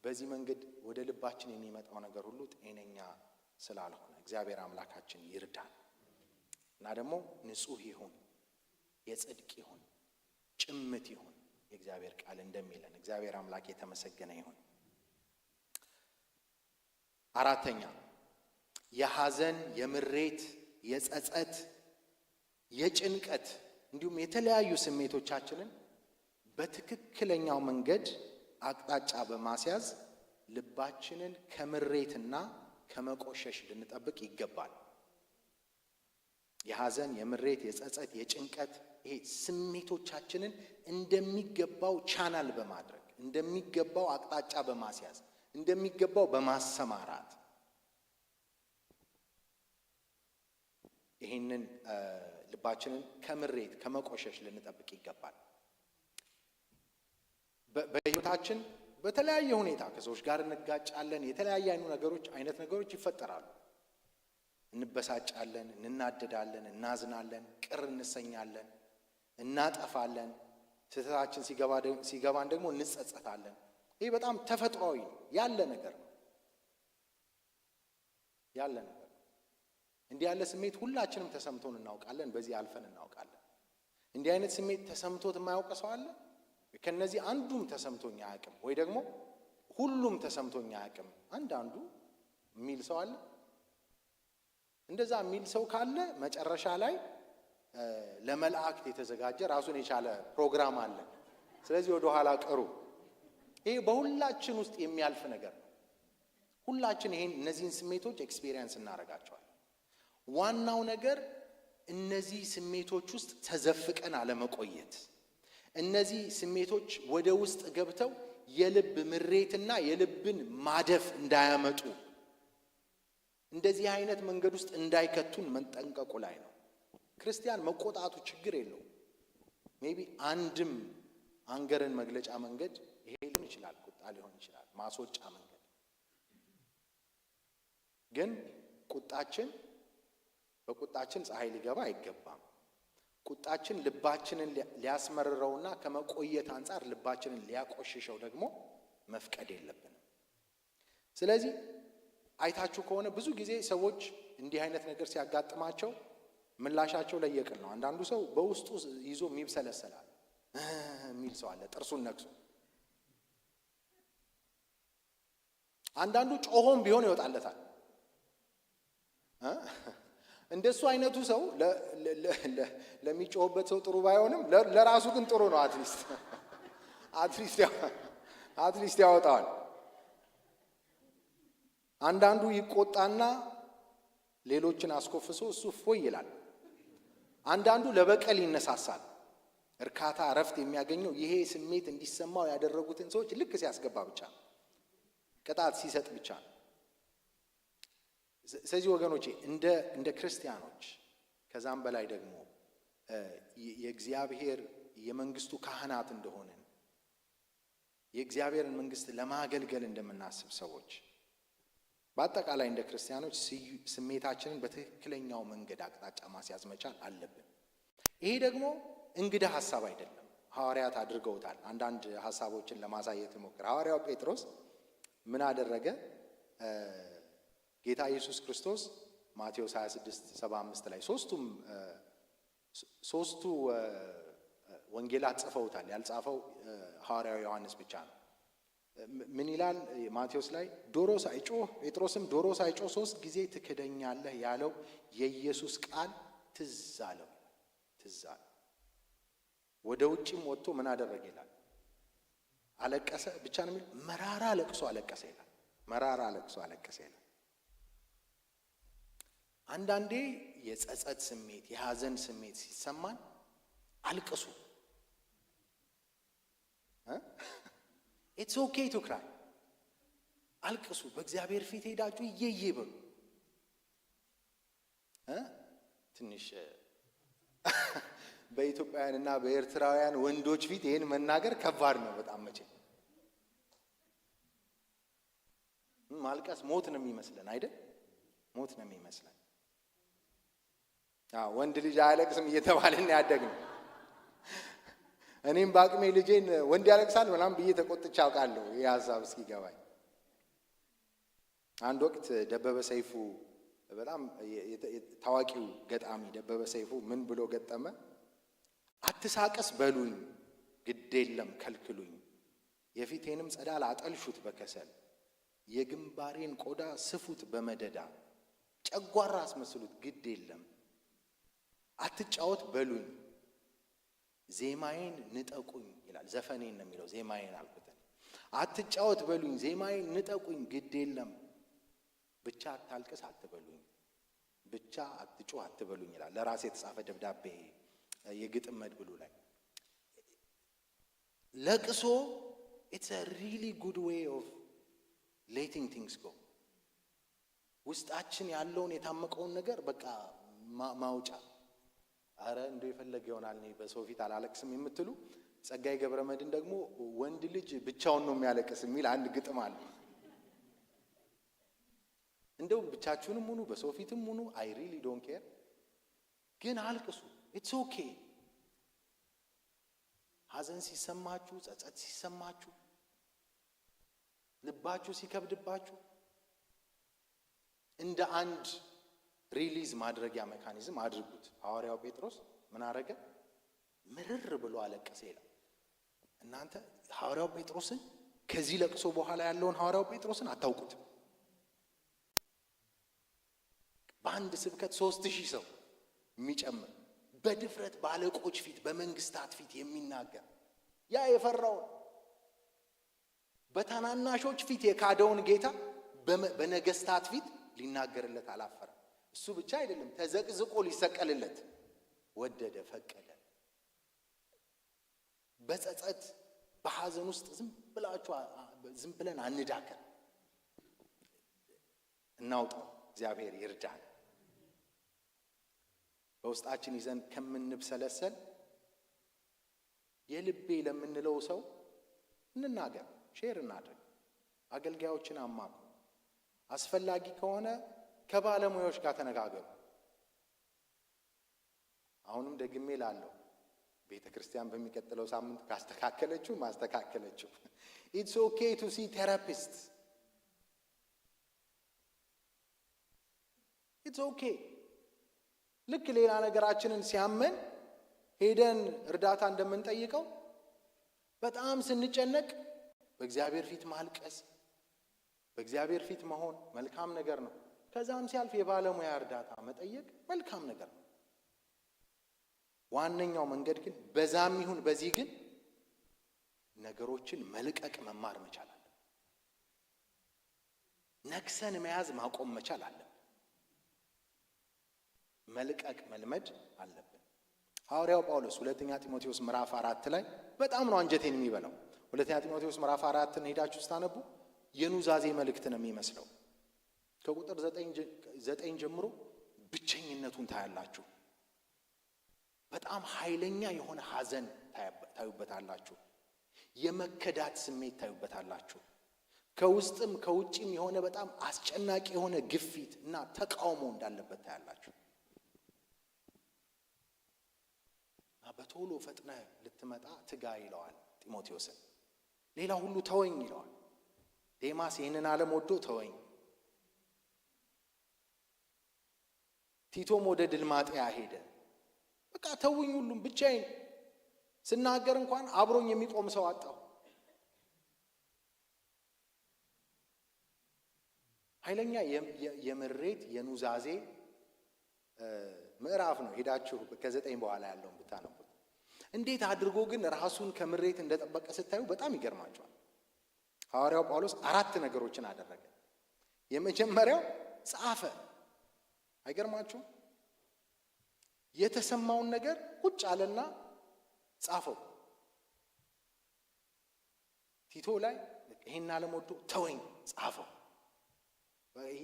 በዚህ መንገድ ወደ ልባችን የሚመጣው ነገር ሁሉ ጤነኛ ስላልሆነ እግዚአብሔር አምላካችን ይርዳን እና ደግሞ ንጹህ ይሁን፣ የጽድቅ ይሁን፣ ጭምት ይሁን የእግዚአብሔር ቃል እንደሚለን እግዚአብሔር አምላክ የተመሰገነ ይሁን። 4ኛ የሐዘን፣ የምሬት፣ የጸጸት፣ የጭንቀት እንዲሁም የተለያዩ ስሜቶቻችንን በትክክለኛው መንገድ አቅጣጫ በማስያዝ ልባችንን ከምሬትና ከመቆሸሽ ልንጠብቅ ይገባል። የሐዘን፣ የምሬት፣ የጸጸት፣ የጭንቀት ይሄ ስሜቶቻችንን እንደሚገባው ቻናል በማድረግ እንደሚገባው አቅጣጫ በማስያዝ እንደሚገባው በማሰማራት ይህንን ልባችንን ከምሬት ከመቆሸሽ ልንጠብቅ ይገባል። በሕይወታችን በተለያየ ሁኔታ ከሰዎች ጋር እንጋጫለን። የተለያየ አይነት ነገሮች ይፈጠራሉ። እንበሳጫለን፣ እንናደዳለን፣ እናዝናለን፣ ቅር እንሰኛለን፣ እናጠፋለን። ስህተታችን ሲገባን ደግሞ እንጸጸታለን። ይህ በጣም ተፈጥሯዊ ያለ ነገር ነው። እንዲህ ያለ ስሜት ሁላችንም ተሰምቶን እናውቃለን። በዚህ አልፈን እናውቃለን። እንዲህ አይነት ስሜት ተሰምቶት የማያውቅ ሰው አለ? ከነዚህ አንዱም ተሰምቶኝ አያውቅም ወይ ደግሞ ሁሉም ተሰምቶኝ አያውቅም አንዳንዱ የሚል ሰው አለ? እንደዛ የሚል ሰው ካለ መጨረሻ ላይ ለመላእክት የተዘጋጀ ራሱን የቻለ ፕሮግራም አለ። ስለዚህ ወደ ኋላ ቀሩ። ይሄ በሁላችን ውስጥ የሚያልፍ ነገር ነው። ሁላችን እነዚህን ስሜቶች ኤክስፔሪየንስ እናደርጋቸዋለን። ዋናው ነገር እነዚህ ስሜቶች ውስጥ ተዘፍቀን አለመቆየት፣ እነዚህ ስሜቶች ወደ ውስጥ ገብተው የልብ ምሬትና የልብን ማደፍ እንዳያመጡ፣ እንደዚህ አይነት መንገድ ውስጥ እንዳይከቱን መጠንቀቁ ላይ ነው። ክርስቲያን መቆጣቱ ችግር የለው። ሜቢ አንድም አንገርን መግለጫ መንገድ ይሄ ሊሆን ይችላል፣ ቁጣ ሊሆን ይችላል፣ ማስወጫ መንገድ። ግን በቁጣችን ፀሐይ ሊገባ አይገባም። ቁጣችን ልባችንን ሊያስመርረውና ከመቆየት አንጻር ልባችንን ሊያቆሽሸው ደግሞ መፍቀድ የለብንም። ስለዚህ አይታችሁ ከሆነ ብዙ ጊዜ ሰዎች እንዲህ አይነት ነገር ሲያጋጥማቸው ምላሻቸው ለየቅል ነው። አንዳንዱ ሰው በውስጡ ይዞ የሚብሰለሰላል የሚል ሰው አለ፣ ጥርሱን ነክሶ። አንዳንዱ ጮሆም ቢሆን ይወጣለታል። እንደሱ አይነቱ ሰው ለሚጮህበት ሰው ጥሩ ባይሆንም ለራሱ ግን ጥሩ ነው። አትሊስት ያወጣዋል። አንዳንዱ ይቆጣና ሌሎችን አስኮፍሶ እሱ ፎይ ይላል። አንዳንዱ ለበቀል ይነሳሳል። እርካታ፣ እረፍት የሚያገኘው ይሄ ስሜት እንዲሰማው ያደረጉትን ሰዎች ልክ ሲያስገባ ብቻ ነው፣ ቅጣት ሲሰጥ ብቻ ነው። ስለዚህ ወገኖቼ እንደ ክርስቲያኖች ከዛም በላይ ደግሞ የእግዚአብሔር የመንግስቱ ካህናት እንደሆንን የእግዚአብሔርን መንግስት ለማገልገል እንደምናስብ ሰዎች በአጠቃላይ እንደ ክርስቲያኖች ስሜታችንን በትክክለኛው መንገድ አቅጣጫ ማስያዝ መቻል አለብን። ይሄ ደግሞ እንግዳ ሐሳብ አይደለም። ሐዋርያት አድርገውታል። አንዳንድ ሐሳቦችን ለማሳየት ሞክር። ሐዋርያው ጴጥሮስ ምን አደረገ? ጌታ ኢየሱስ ክርስቶስ ማቴዎስ 26:75 ላይ ሶስቱ ወንጌላት ጽፈውታል። ያልጻፈው ሐዋርያው ዮሐንስ ብቻ ነው። ምን ይላል ማቴዎስ ላይ? ጴጥሮስም ዶሮ ሳይጮህ 3 ጊዜ ትክደኛለህ ያለው የኢየሱስ ቃል ትዝ አለው። ወደ ውጭም ወጥቶ ምን አደረገ ይላል? አለቀሰ ብቻ ነው የሚል መራራ ለቅሶ አለቀሰ ይላል። አንዳንዴ የጸጸት ስሜት፣ የሐዘን ስሜት ሲሰማን አልቅሱ። ኢትስ ኦኬ ቱ ክራይ። አልቅሱ። በእግዚአብሔር ፊት ሄዳችሁ እየየ በሉ። ትንሽ በኢትዮጵያውያንና በኤርትራውያን ወንዶች ፊት ይህን መናገር ከባድ ነው በጣም። መቼ ማልቀስ ሞት ነው የሚመስለን አይደል? ሞት ነው የሚመስለን። ወንድ ልጅ አያለቅስም እየተባለን ያደግነው። እኔም በአቅሜ ልጄን ወንድ ያለቅሳል ምናምን ብዬ ተቆጥቼ አውቃለሁ። ይህ ሀሳብ እስኪገባኝ አንድ ወቅት ደበበ ሰይፉ፣ በጣም ታዋቂው ገጣሚ ደበበ ሰይፉ ምን ብሎ ገጠመ? አትሳቀስ በሉኝ ግድ የለም ከልክሉኝ፣ የፊቴንም ጸዳል አጠልሹት በከሰል፣ የግንባሬን ቆዳ ስፉት በመደዳ፣ ጨጓራ አስመስሉት ግድ የለም አትጫወት በሉኝ፣ ዜማዬን ንጠቁኝ ይላል። ዘፈኔን ነው የሚለው፣ ዜማዬን አልኩት። አትጫወት በሉኝ፣ ዜማዬን ንጠቁኝ፣ ግድ የለም ብቻ አታልቅስ አትበሉኝ፣ ብቻ አትጮህ አትበሉኝ ይላል። ለራሴ የተጻፈ ደብዳቤ የግጥም መድብሉ ላይ ለቅሶ it's a really good way of letting things go። ውስጣችን ያለውን የታመቀውን ነገር በቃ ማውጫ። አረ እንደው የፈለገ ይሆናል እኔ በሰው ፊት አላለቅስም የምትሉ ጸጋዬ ገብረመድህን ደግሞ ወንድ ልጅ ብቻውን ነው የሚያለቅስ የሚል አንድ ግጥም አለ። እንደው ብቻችሁንም ሁኑ በሰው ፊትም ሁኑ I really don't care፣ ግን አልቅሱ። it's okay። ሐዘን ሲሰማችሁ፣ ጸጸት ሲሰማችሁ፣ ልባችሁ ሲከብድባችሁ እንደ አንድ ሪሊዝ ማድረጊያ ሜካኒዝም አድርጉት። ሐዋርያው ጴጥሮስ ምን አረገ? ምርር ብሎ አለቀሰ ይላል። እናንተ ሐዋርያው ጴጥሮስን ከዚህ ለቅሶ በኋላ ያለውን ሐዋርያው ጴጥሮስን አታውቁት። በአንድ ስብከት 3000 ሰው የሚጨምር በድፍረት ባለቆች ፊት በመንግስታት ፊት የሚናገር ያ የፈራውን በታናናሾች ፊት የካደውን ጌታ በነገስታት ፊት ሊናገርለት አላፈረም። እሱ ብቻ አይደለም፣ ተዘቅዝቆ ሊሰቀልለት ወደደ፣ ፈቀደ። በጸጸት በሐዘን ውስጥ ዝም ብለን አንዳከር፣ እናውጣው። እግዚአብሔር ይርዳን። በውስጣችን ይዘን ከምንብሰለሰል የልቤ ለምንለው ሰው እንናገር፣ ሼር እናድርግ፣ አገልጋዮችን አማክሩ። አስፈላጊ ከሆነ ከባለሙያዎች ጋር ተነጋገሩ። አሁንም ደግሜ ላለው ቤተ ክርስቲያን በሚቀጥለው ሳምንት ካስተካከለችው ማስተካከለችው it's okay to see therapist, it's okay። ልክ ሌላ ነገራችንን ሲያመን ሄደን እርዳታ እንደምንጠይቀው በጣም ስንጨነቅ በእግዚአብሔር ፊት ማልቀስ፣ በእግዚአብሔር ፊት መሆን መልካም ነገር ነው። ከዛም ሲያልፍ የባለሙያ እርዳታ መጠየቅ መልካም ነገር ነው። ዋነኛው መንገድ ግን በዛም ይሁን በዚህ ግን ነገሮችን መልቀቅ መማር መቻል አለብን። ነክሰን መያዝ ማቆም መቻል አለብን። መልቀቅ መልመድ አለብን። ሐዋርያው ጳውሎስ ሁለተኛ ጢሞቴዎስ ምዕራፍ 4 ላይ በጣም ነው አንጀቴን የሚበላው። ሁለተኛ ጢሞቴዎስ ምዕራፍ 4ን ሄዳችሁ ስታነቡ የኑዛዜ መልእክት ነው የሚመስለው። ከቁጥር 9 ጀምሮ ብቸኝነቱን ታያላችሁ። በጣም ኃይለኛ የሆነ ሐዘን ታዩበታላችሁ። የመከዳት ስሜት ታዩበታላችሁ። ከውስጥም ከውጭም የሆነ በጣም አስጨናቂ የሆነ ግፊት እና ተቃውሞ እንዳለበት ታያላችሁ። በቶሎ ፈጥነ ልትመጣ ትጋ ይለዋል ጢሞቴዎስን። ሌላ ሁሉ ተወኝ ይለዋል። ዴማስ ይህንን ዓለም ወዶ ተወኝ። ቲቶም ወደ ድልማጥያ ሄደ። በቃ ተውኝ፣ ሁሉም ብቻዬን ስናገር እንኳን አብሮኝ የሚቆም ሰው አጣሁ። ኃይለኛ የምሬት የኑዛዜ ምዕራፍ ነው። ሄዳችሁ ከ9 በኋላ ያለውን ብታነቡት እንዴት አድርጎ ግን ራሱን ከምሬት እንደጠበቀ ስታዩ በጣም ይገርማቸዋል። ሐዋርያው ጳውሎስ 4 ነገሮችን አደረገ። የመጀመሪያው ጻፈ። አይገርማችሁም? የተሰማውን ነገር ቁጭ አለና ጻፈው። ቲቶ ላይ ይሄን ዓለም ወዶ ተወኝ ጻፈው።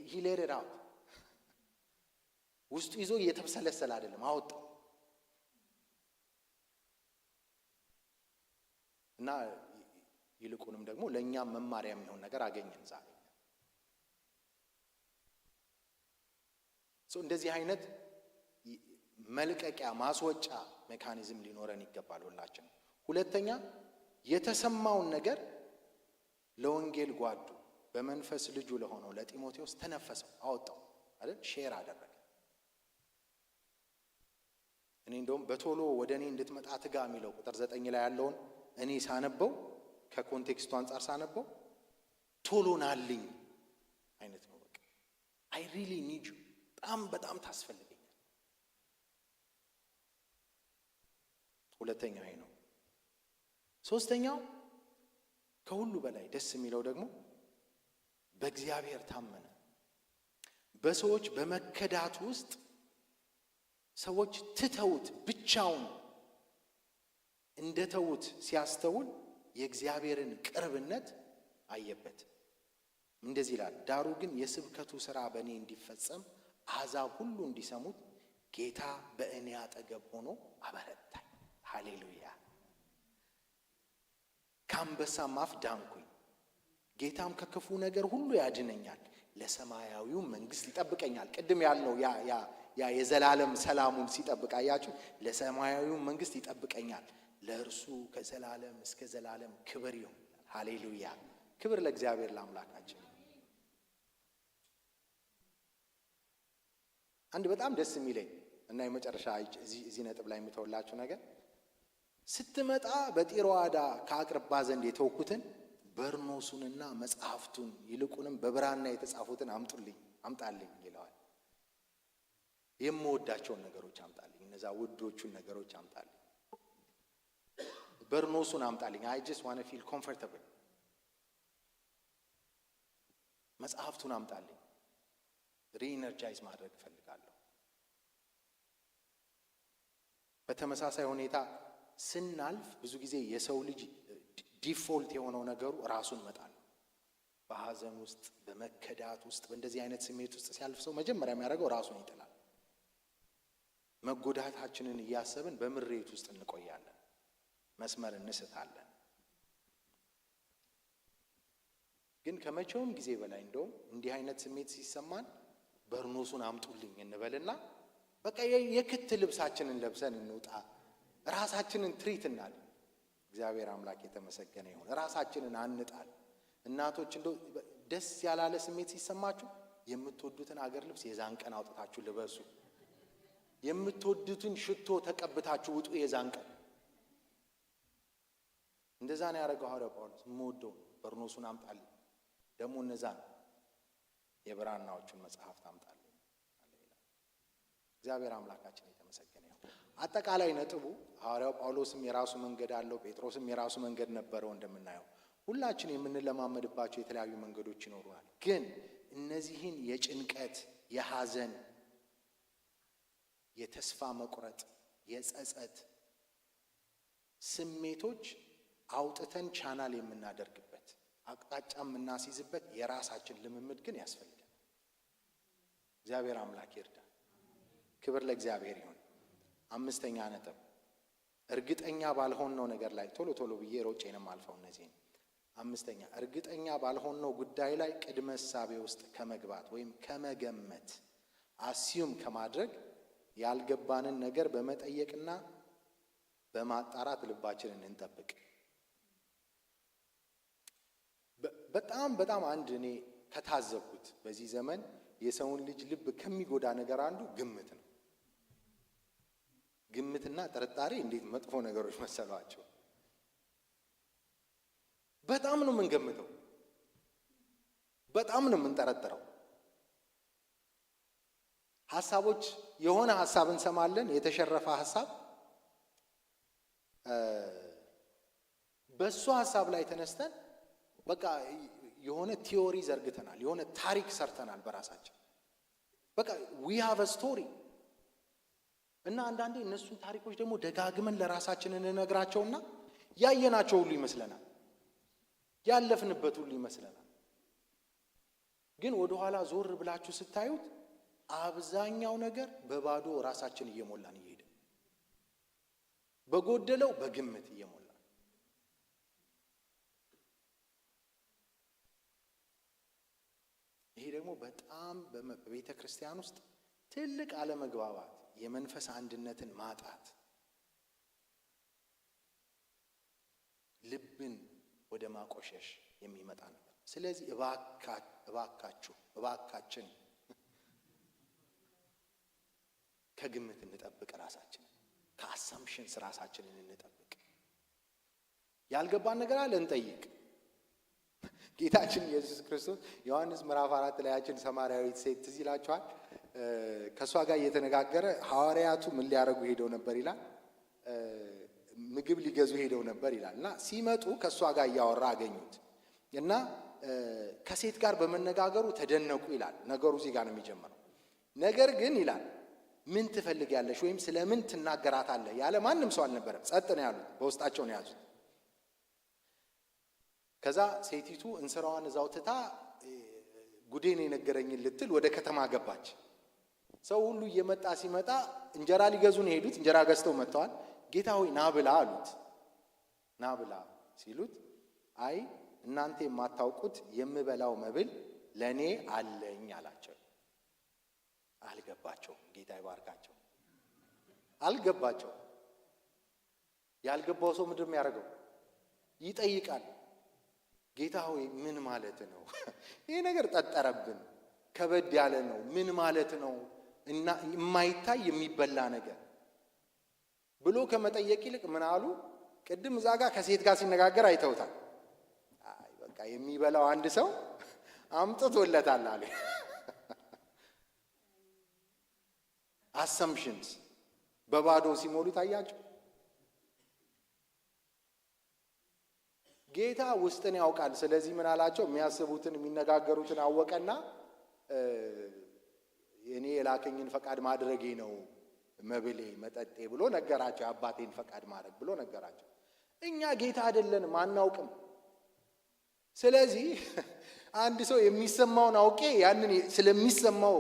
he let it out። ውስጡ ይዞ እየተብሰለሰለ አይደለም፣ አወጣው እና ይልቁንም ደግሞ ለእኛም መማሪያ የሚሆን ነገር አገኘን ዛሬ። እንደዚህ አይነት መልቀቂያ ማስወጫ ሜካኒዝም ሊኖረን ይገባል ሁላችን። ሁለተኛ የተሰማውን ነገር ለወንጌል ጓዱ በመንፈስ ልጁ ለሆነው ለጢሞቴዎስ ተነፈሰው፣ አወጣው አይደል? ሼር አደረገ። እኔ እንደውም በቶሎ ወደ እኔ እንድትመጣ ትጋ የሚለው ቁጥር 9 ላይ ያለውን እኔ ሳነበው ከኮንቴክስቱ አንጻር ሳነበው ቶሎ ናልኝ አይነት ነው። በቃ I really need you፣ በጣም ታስፈልገኛል። ሁለተኛው ይሄ ነው። ሶስተኛው ከሁሉ በላይ ደስ የሚለው ደግሞ በእግዚአብሔር ታመነ። በሰዎች በመከዳት ውስጥ ሰዎች ትተውት ብቻውን እንደተውት ሲያስተውል የእግዚአብሔርን ቅርብነት አየበት። እንደዚህ ይላል፣ ዳሩ ግን የስብከቱ ሥራ በእኔ እንዲፈጸም አሕዛብ ሁሉ እንዲሰሙት ጌታ በእኔ አጠገብ ሆኖ አበረታኝ። ሃሌሉያ። ከአንበሳም አፍ ዳንኩኝ፣ ጌታም ከክፉ ነገር ሁሉ ያድነኛል፣ ለሰማያዊው መንግሥት ይጠብቀኛል። ቅድም ያልነው ያ የዘላለም ሰላሙን ሲጠብቅ አያችሁ። ለሰማያዊው መንግሥት ይጠብቀኛል፣ ለእርሱ ከዘላለም እስከ ዘላለም ክብር ይሁን። ሃሌሉያ። ክብር ለእግዚአብሔር ለአምላካችን። አንድ በጣም ደስ የሚለኝ እና የመጨረሻ እዚህ ነጥብ ላይ የምተውላችሁ ነገር ስትመጣ በጢሮአዳ ከአቅርባ ዘንድ የተውኩትን በርኖሱንና መጽሐፍቱን ይልቁንም በብራና የተጻፉትን አምጣልኝ ይለዋል። የምወዳቸውን ነገሮች አምጣልኝ፣ እነዛ ውዶቹን ነገሮች አምጣልኝ። በርኖሱን አምጣልኝ። I just want to feel comfortable። መጽሐፍቱን አምጣልኝ፣ ሪኢነርጃይዝ ማድረግ እፈልጋለሁ። በተመሳሳይ ሁኔታ ስናልፍ ብዙ ጊዜ የሰው ልጅ ዲፎልት የሆነው ነገሩ ራሱን መጣል። በሐዘን ውስጥ፣ በመከዳት ውስጥ፣ በእንደዚህ አይነት ስሜት ውስጥ ሲያልፍ ሰው መጀመሪያ የሚያደርገው ራሱን ይጥላል። መጎዳታችንን እያሰብን በምሬት ውስጥ እንቆያለን፣ መስመር እንስታለን። ግን ከመቼውም ጊዜ በላይ እንደውም እንዲህ አይነት ስሜት ሲሰማን በርኖሱን አምጡልኝ እንበልና በቃ የክት ልብሳችንን ለብሰን እንውጣ፣ ራሳችንን ትሪት እናል። እግዚአብሔር አምላክ የተመሰገነ ይሁን። ራሳችንን አንጣል። እናቶች እንደው ደስ ያላለ ስሜት ሲሰማችሁ የምትወዱትን አገር ልብስ የዛን ቀን አውጥታችሁ ልበሱ። የምትወዱትን ሽቶ ተቀብታችሁ ውጡ የዛን ቀን። እንደዛ ነው ያደረገው ሐዋርያው ጳውሎስ። የምወደው በርኖሱን አምጣልኝ፣ ደግሞ እነዛን የብራናዎቹን መጽሐፍት አምጣልኝ። እግዚአብሔር አምላካችን የተመሰገነ ይሁን። አጠቃላይ ነጥቡ ሐዋርያው ጳውሎስም የራሱ መንገድ አለው፣ ጴጥሮስም የራሱ መንገድ ነበረው። እንደምናየው ሁላችን የምንለማመድባቸው የተለያዩ መንገዶች ይኖሩናል። ግን እነዚህን የጭንቀት፣ የሐዘን፣ የተስፋ መቁረጥ፣ የጸጸት ስሜቶች አውጥተን ቻናል የምናደርግበት አቅጣጫ የምናስይዝበት የራሳችን ልምምድ ግን ያስፈልጋል። እግዚአብሔር አምላክ ይርዳ። ክብር ለእግዚአብሔር ይሁን። አምስተኛ ነጥብ እርግጠኛ ባልሆነው ነገር ላይ ቶሎ ብዬ ሮጬንም አልፈው እነዚህ አምስተኛ እርግጠኛ ባልሆነው ጉዳይ ላይ ቅድመ እሳቤ ውስጥ ከመግባት ወይም ከመገመት አስዩም ከማድረግ ያልገባንን ነገር በመጠየቅና በማጣራት ልባችንን እንጠብቅ። በጣም አንድ እኔ ከታዘብኩት በዚህ ዘመን የሰውን ልጅ ልብ ከሚጎዳ ነገር አንዱ ግምት ነው። ግምትና ጥርጣሬ እንዴት መጥፎ ነገሮች መሰሏቸው። በጣም ነው የምንገምተው፣ በጣም ነው የምንጠረጥረው። ሐሳቦች የሆነ ሐሳብ እንሰማለን፣ የተሸረፈ ሐሳብ። በሱ ሐሳብ ላይ ተነስተን በቃ የሆነ ቲዮሪ ዘርግተናል፣ የሆነ ታሪክ ሰርተናል በራሳችን። በቃ we have a story። እና አንዳንዴ እነሱን ታሪኮች ደግሞ ደጋግመን ለራሳችን እንነግራቸውና ያየናቸው ሁሉ ይመስለናል፣ ያለፍንበት ሁሉ ይመስለናል። ግን ወደ ኋላ ዞር ብላችሁ ስታዩት አብዛኛው ነገር በባዶ ራሳችን እየሞላን እየሄደ በጎደለው በግምት እየሞላን። ይሄ ደግሞ በጣም በቤተ ክርስቲያን ውስጥ ትልቅ አለመግባባት፣ የመንፈስ አንድነትን ማጣት፣ ልብን ወደ ማቆሸሽ የሚመጣ ነበር። ስለዚህ እባካችን ከግምት እንጠብቅ፣ ራሳችንን ከአሳምፕሽንስ ራሳችንን እንጠብቅ። ያልገባን ነገር አለ እንጠይቅ። ጌታችን ኢየሱስ ክርስቶስ ዮሐንስ ምዕራፍ 4 ላይ ያችን ሰማርያዊት ሴት ትዝ ይላችኋል። ከእሷ ጋር እየተነጋገረ ሐዋርያቱ ምን ሊያደርጉ ሄደው ነበር ይላል። ምግብ ሊገዙ ሄደው ነበር ይላል። እና ሲመጡ ከእሷ ጋር እያወራ አገኙት እና ከሴት ጋር በመነጋገሩ ተደነቁ ይላል። ነገሩ እዚህ ጋር ነው የሚጀምረው። ነገር ግን ይላል ምን ትፈልጊያለሽ ወይም ስለምን ትናገራታለህ ያለ ማንም ሰው አልነበረም። ጸጥ ነው ያሉት፣ በውስጣቸው ነው ያዙት። ከዛ ሴቲቱ እንስራዋን እዛው ትታ ጉዴን የነገረኝን ልትል ወደ ከተማ ገባች። ሰው ሁሉ እየመጣ ሲመጣ እንጀራ ሊገዙ ነው የሄዱት። እንጀራ ገዝተው መጥተዋል። ጌታ ሆይ ና ብላ አሉት። ና ብላ ሲሉት አይ እናንተ የማታውቁት የምበላው መብል ለኔ አለኝ አላቸው። አልገባቸው። ጌታ ይባርካቸው። አልገባቸው። ያልገባው ሰው ምንድን ነው የሚያደርገው? ይጠይቃል። ጌታ ሆይ ምን ማለት ነው? ይሄ ነገር ጠጠረብን፣ ከበድ ያለ ነው። ምን ማለት ነው? እና የማይታይ የሚበላ ነገር ብሎ ከመጠየቅ ይልቅ ምን አሉ? ቅድም እዛ ጋር ከሴት ጋር ሲነጋገር አይተውታል። አይ በቃ የሚበላው አንድ ሰው አምጥቶለታል አለ። አሰምሽንስ በባዶ ሲሞሉ ታያቸው። ጌታ ውስጥን ያውቃል። ስለዚህ ምን አላቸው? የሚያስቡትን የሚነጋገሩትን አወቀና እኔ የላከኝን ፈቃድ ማድረጌ ነው መብሌ መጠጤ ብሎ ነገራቸው። የአባቴን ፈቃድ ማድረግ ብሎ ነገራቸው። እኛ ጌታ አይደለንም፣ አናውቅም። ስለዚህ አንድ ሰው የሚሰማውን አውቄ ያንን ስለሚሰማው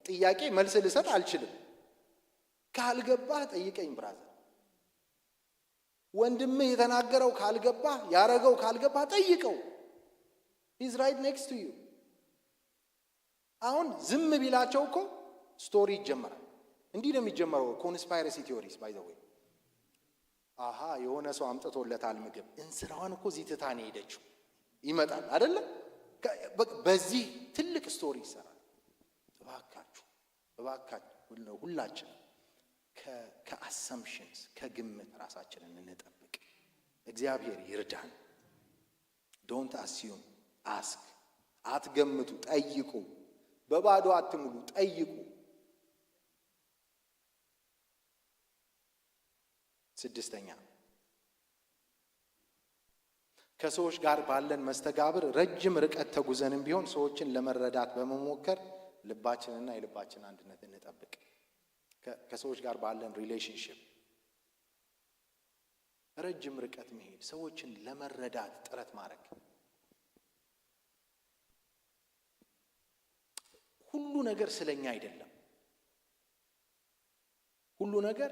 ጥያቄ መልስ ልሰጥ አልችልም። ካልገባህ ጠይቀኝ ብራዘር። ወንድምህ የተናገረው ካልገባህ፣ ያረገው ካልገባህ ጠይቀው። ሂዝ ራይት ኔክስት ቱ ዩ። አሁን ዝም ቢላቸው እኮ ስቶሪ ይጀመራል። እንዲህ ነው የሚጀመረው። ኮንስፓይረሲ ቲዮሪስ ባይ ዘ ዌይ። አሃ የሆነ ሰው አምጥቶለታል ምግብ፣ እንስራዋን እኮ እዚህ ትታ ነው ሄደችው ይመጣል አይደለ? በዚህ ትልቅ ስቶሪ ይሰራል። እባካችሁ ሁላችን ከአሰምሽንስ ከግምት ራሳችንን እንጠብቅ። እግዚአብሔር ይርዳን። ዶንት አስዩም፣ አስክ። አትገምቱ፣ ጠይቁ። በባዶ አትሙሉ፣ ጠይቁ። ስድስተኛ ከሰዎች ጋር ባለን መስተጋብር ረጅም ርቀት ተጉዘንም ቢሆን ሰዎችን ለመረዳት በመሞከር ልባችንና የልባችን አንድነት እንጠብቅ። ከሰዎች ጋር ባለን ሪሌሽንሽፕ ረጅም ርቀት መሄድ፣ ሰዎችን ለመረዳት ጥረት ማድረግ። ሁሉ ነገር ስለኛ አይደለም። ሁሉ ነገር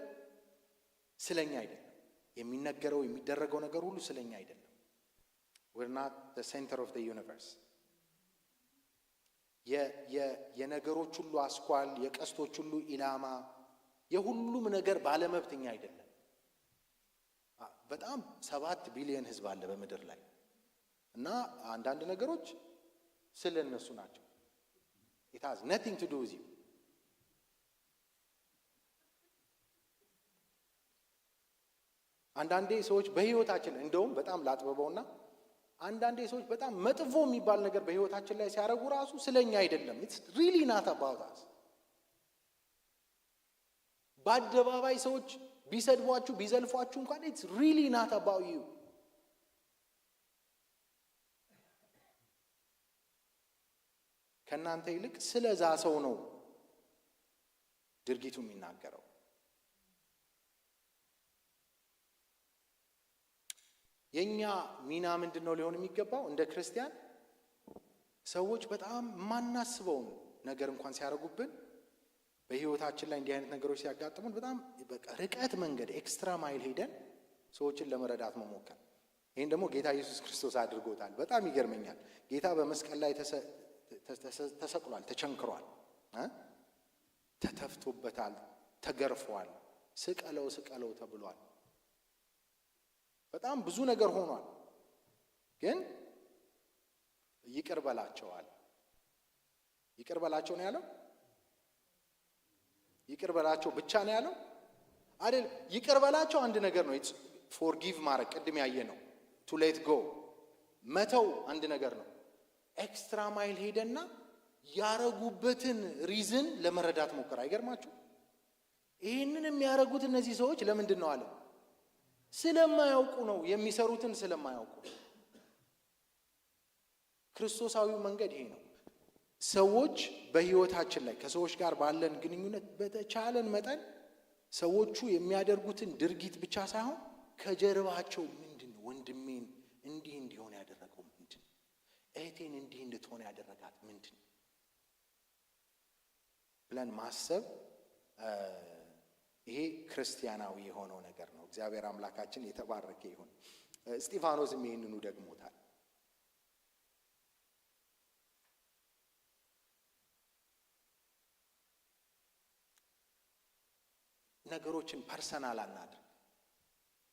ስለኛ አይደለም። የሚነገረው የሚደረገው ነገር ሁሉ ስለኛ አይደለም። we're not the center of the universe። የነገሮች ሁሉ አስኳል፣ የቀስቶች ሁሉ ኢላማ፣ የሁሉም ነገር ባለመብትኛ አይደለም። በጣም 7 ቢሊዮን ህዝብ አለ በምድር ላይ እና አንዳንድ ነገሮች ስለ እነሱ ናቸው። it has nothing to do with you። አንዳንዴ ሰዎች በህይወታችን እንደውም በጣም ላጥበበውና አንዳንዴ ሰዎች በጣም መጥፎ የሚባል ነገር በህይወታችን ላይ ሲያደርጉ ራሱ ስለኛ አይደለም። it's really not about us። በአደባባይ ሰዎች ቢሰድቧችሁ ቢዘልፏችሁ እንኳን it's really not about you። ከእናንተ ይልቅ ስለዛ ሰው ነው ድርጊቱ የሚናገረው። የኛ ሚና ምንድነው ሊሆን የሚገባው? እንደ ክርስቲያን ሰዎች በጣም ማናስበውን ነገር እንኳን ሲያደርጉብን፣ በህይወታችን ላይ እንዲህ አይነት ነገሮች ሲያጋጥሙን በጣም በቃ ርቀት መንገድ ኤክስትራ ማይል ሄደን ሰዎችን ለመረዳት መሞከር። ይህን ደግሞ ጌታ ኢየሱስ ክርስቶስ አድርጎታል። በጣም ይገርመኛል። ጌታ በመስቀል ላይ ተሰቅሏል፣ ተቸንክሯል፣ ተተፍቶበታል፣ ተገርፏል፣ ስቀለው ስቀለው ተብሏል። በጣም ብዙ ነገር ሆኗል። ግን ይቅር በላቸዋል። ይቅር በላቸው ነው ያለው? ይቅር በላቸው ብቻ ነው ያለው አይደል? ይቅር በላቸው አንድ ነገር ነው። ፎርጊቭ ማድረግ ቅድም ያየ ነው። ቱ ሌት ጎ መተው አንድ ነገር ነው። ኤክስትራ ማይል ሄደና ያረጉበትን ሪዝን ለመረዳት ሞከረ። አይገርማችሁ? ይህንን የሚያረጉት እነዚህ ሰዎች ለምንድን ነው አለ? ስለማያውቁ ነው፣ የሚሰሩትን ስለማያውቁ። ክርስቶሳዊው መንገድ ይሄ ነው። ሰዎች በህይወታችን ላይ ከሰዎች ጋር ባለን ግንኙነት በተቻለን መጠን ሰዎቹ የሚያደርጉትን ድርጊት ብቻ ሳይሆን ከጀርባቸው ምንድን ወንድሜን እንዲህ እንዲሆን ያደረገው ምንድን፣ እህቴን እንዲህ እንድትሆን ያደረጋት ምንድን ብለን ማሰብ ይሄ ክርስቲያናዊ የሆነው ነገር ነው። እግዚአብሔር አምላካችን የተባረከ ይሁን። እስጢፋኖስም ይህንኑ ደግሞታል። ነገሮችን ፐርሰናል አናድርግ።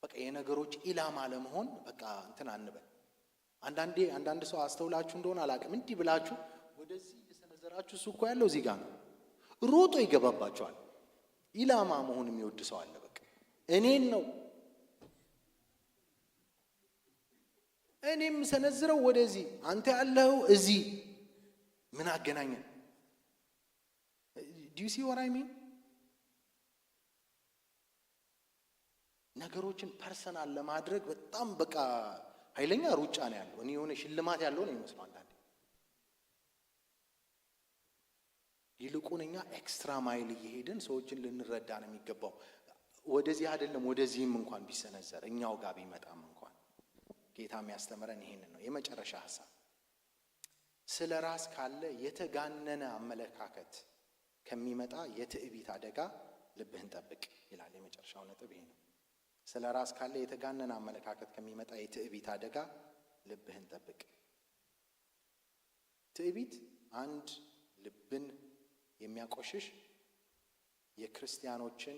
በቃ የነገሮች ኢላማ ለመሆን በቃ እንትን አንበል። አንዳንድ ሰው አስተውላችሁ እንደሆነ አላውቅም፣ እንዲህ ብላችሁ ወደዚህ የሰነዘራችሁ እሱ እኮ ያለው እዚህ ጋር ነው፣ ሮጦ ይገባባችኋል። ኢላማ መሆን የሚወድ ሰው አለ። በቃ እኔን ነው እኔም ሰነዝረው ወደዚህ፣ አንተ ያለው እዚህ፣ ምን አገናኘን? do you see what I mean? ነገሮችን ፐርሰናል ለማድረግ በጣም በቃ ኃይለኛ ሩጫ ነው ያለው። እኔ የሆነ ሽልማት ያለው ነው የሚመስለው አንዳንዴ። ይልቁንኛ ኤክስትራ ማይል እየሄድን ሰዎችን ልንረዳ ነው የሚገባው። ወደዚህ አይደለም ወደዚህም እንኳን ቢሰነዘር እኛው ጋር ቢመጣም እንኳን ጌታ የሚያስተምረን ይሄንን ነው። የመጨረሻ ሐሳብ ስለ ራስ ካለ የተጋነነ አመለካከት ከሚመጣ የትዕቢት አደጋ ልብህን ጠብቅ ይላል። የመጨረሻው ነጥብ ይሄ ነው። ስለ ራስ ካለ የተጋነነ አመለካከት ከሚመጣ የትዕቢት አደጋ ልብህን ጠብቅ። ትዕቢት አንድ ልብን የሚያቆሽሽ የክርስቲያኖችን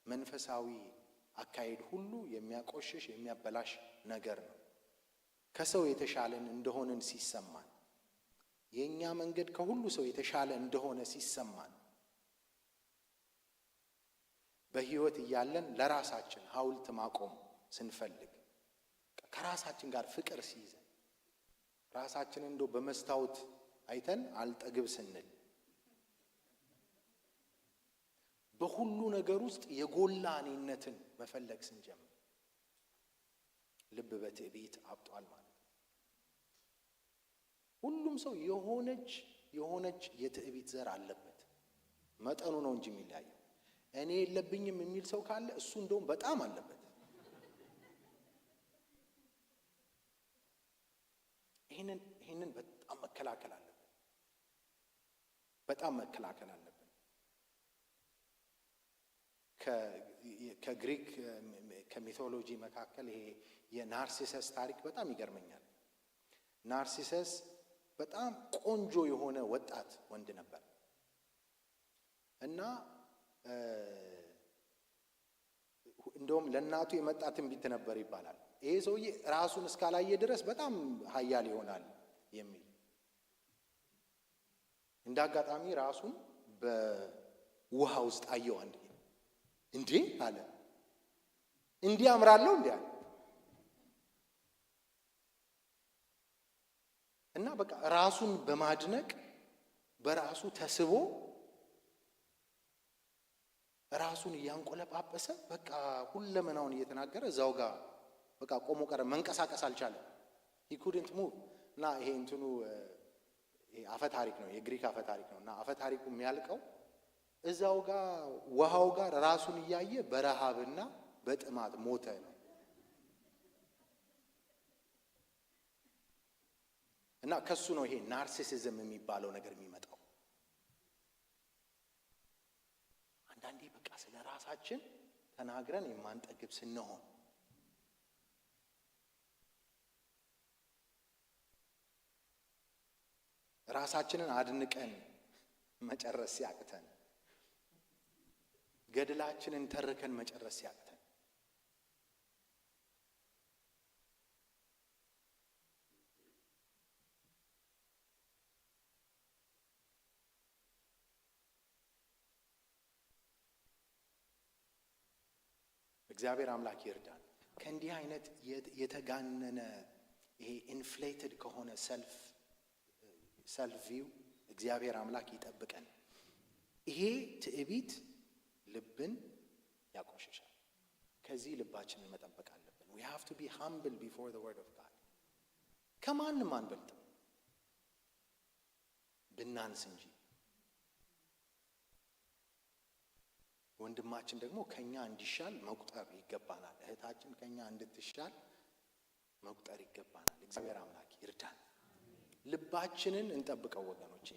መንፈሳዊ አካሄድ ሁሉ የሚያቆሽሽ የሚያበላሽ ነገር ነው። ከሰው የተሻለን እንደሆንን ሲሰማን፣ የኛ መንገድ ከሁሉ ሰው የተሻለ እንደሆነ ሲሰማን፣ በህይወት እያለን ለራሳችን ሐውልት ማቆም ስንፈልግ፣ ከራሳችን ጋር ፍቅር ሲይዘን፣ ራሳችንን እንደው በመስታወት አይተን አልጠግብ ስንል፣ በሁሉ ነገር ውስጥ የጎላ እኔነትን መፈለግ ስንጀምር ልብ በትዕቢት አብጧል ማለት ነው። ሁሉም ሰው የሆነች የትዕቢት ዘር አለበት። መጠኑ ነው እንጂ የሚለያየው። እኔ የለብኝም የሚል ሰው ካለ እሱ እንደውም በጣም አለበት። ይህንን በጣም መከላከል አለብን። በጣም መከላከል አለብን። ከግሪክ ከሚቶሎጂ መካከል ይሄ የናርሲሰስ ታሪክ በጣም ይገርመኛል። ናርሲሰስ በጣም ቆንጆ የሆነ ወጣት ወንድ ነበር እና እንደውም ለእናቱ የመጣ ትንቢት ነበር ይባላል። ይሄ ሰውዬ ራሱን እስካላየ ድረስ በጣም ኃያል ይሆናል የሚል። እንደ አጋጣሚ ራሱን በውሃ ውስጥ አየው። አንድ እንዴ አለ፣ እንዲህ አምራለሁ እንዴ አለ። እና በቃ ራሱን በማድነቅ በራሱ ተስቦ ራሱን እያንቆለጳጰሰ በቃ ሁለመናውን እየተናገረ እዛው ጋር በቃ ቆሞ ቀረ። መንቀሳቀስ አልቻለም። he couldn't move። እና ይሄ እንትኑ አፈ ታሪክ ነው፣ የግሪክ አፈ ታሪክ ነው። እና አፈ ታሪኩ የሚያልቀው እዛው ጋር ውሃው ጋር ራሱን እያየ በረሃብና በጥማት ሞተ ነው። እና ከሱ ነው ይሄ ናርሲሲዝም የሚባለው ነገር የሚመጣው። አንዳንዴ በቃ ስለ ራሳችን ተናግረን የማንጠግብ ስንሆን፣ ራሳችንን አድንቀን መጨረስ ሲያቅተን፣ ገድላችንን ተርከን መጨረስ ሲያቅተን፣ እግዚአብሔር አምላክ ይርዳን። ከእንዲህ አይነት የተጋነነ ይሄ ኢንፍሌትድ ከሆነ ሰልፍ ቪው እግዚአብሔር አምላክ ይጠብቀን። ይሄ ትዕቢት ልብን ያቆሽሻል። ከዚህ ልባችንን መጠበቅ አለብን። we have to be humble before the word of God። ከማንም አንበልጥም ብናንስ እንጂ። ወንድማችን ደግሞ ከኛ እንዲሻል መቁጠር ይገባናል። እህታችን ከኛ እንድትሻል መቁጠር ይገባናል። እግዚአብሔር አምላክ ይርዳን። ልባችንን እንጠብቀው ወገኖቼ።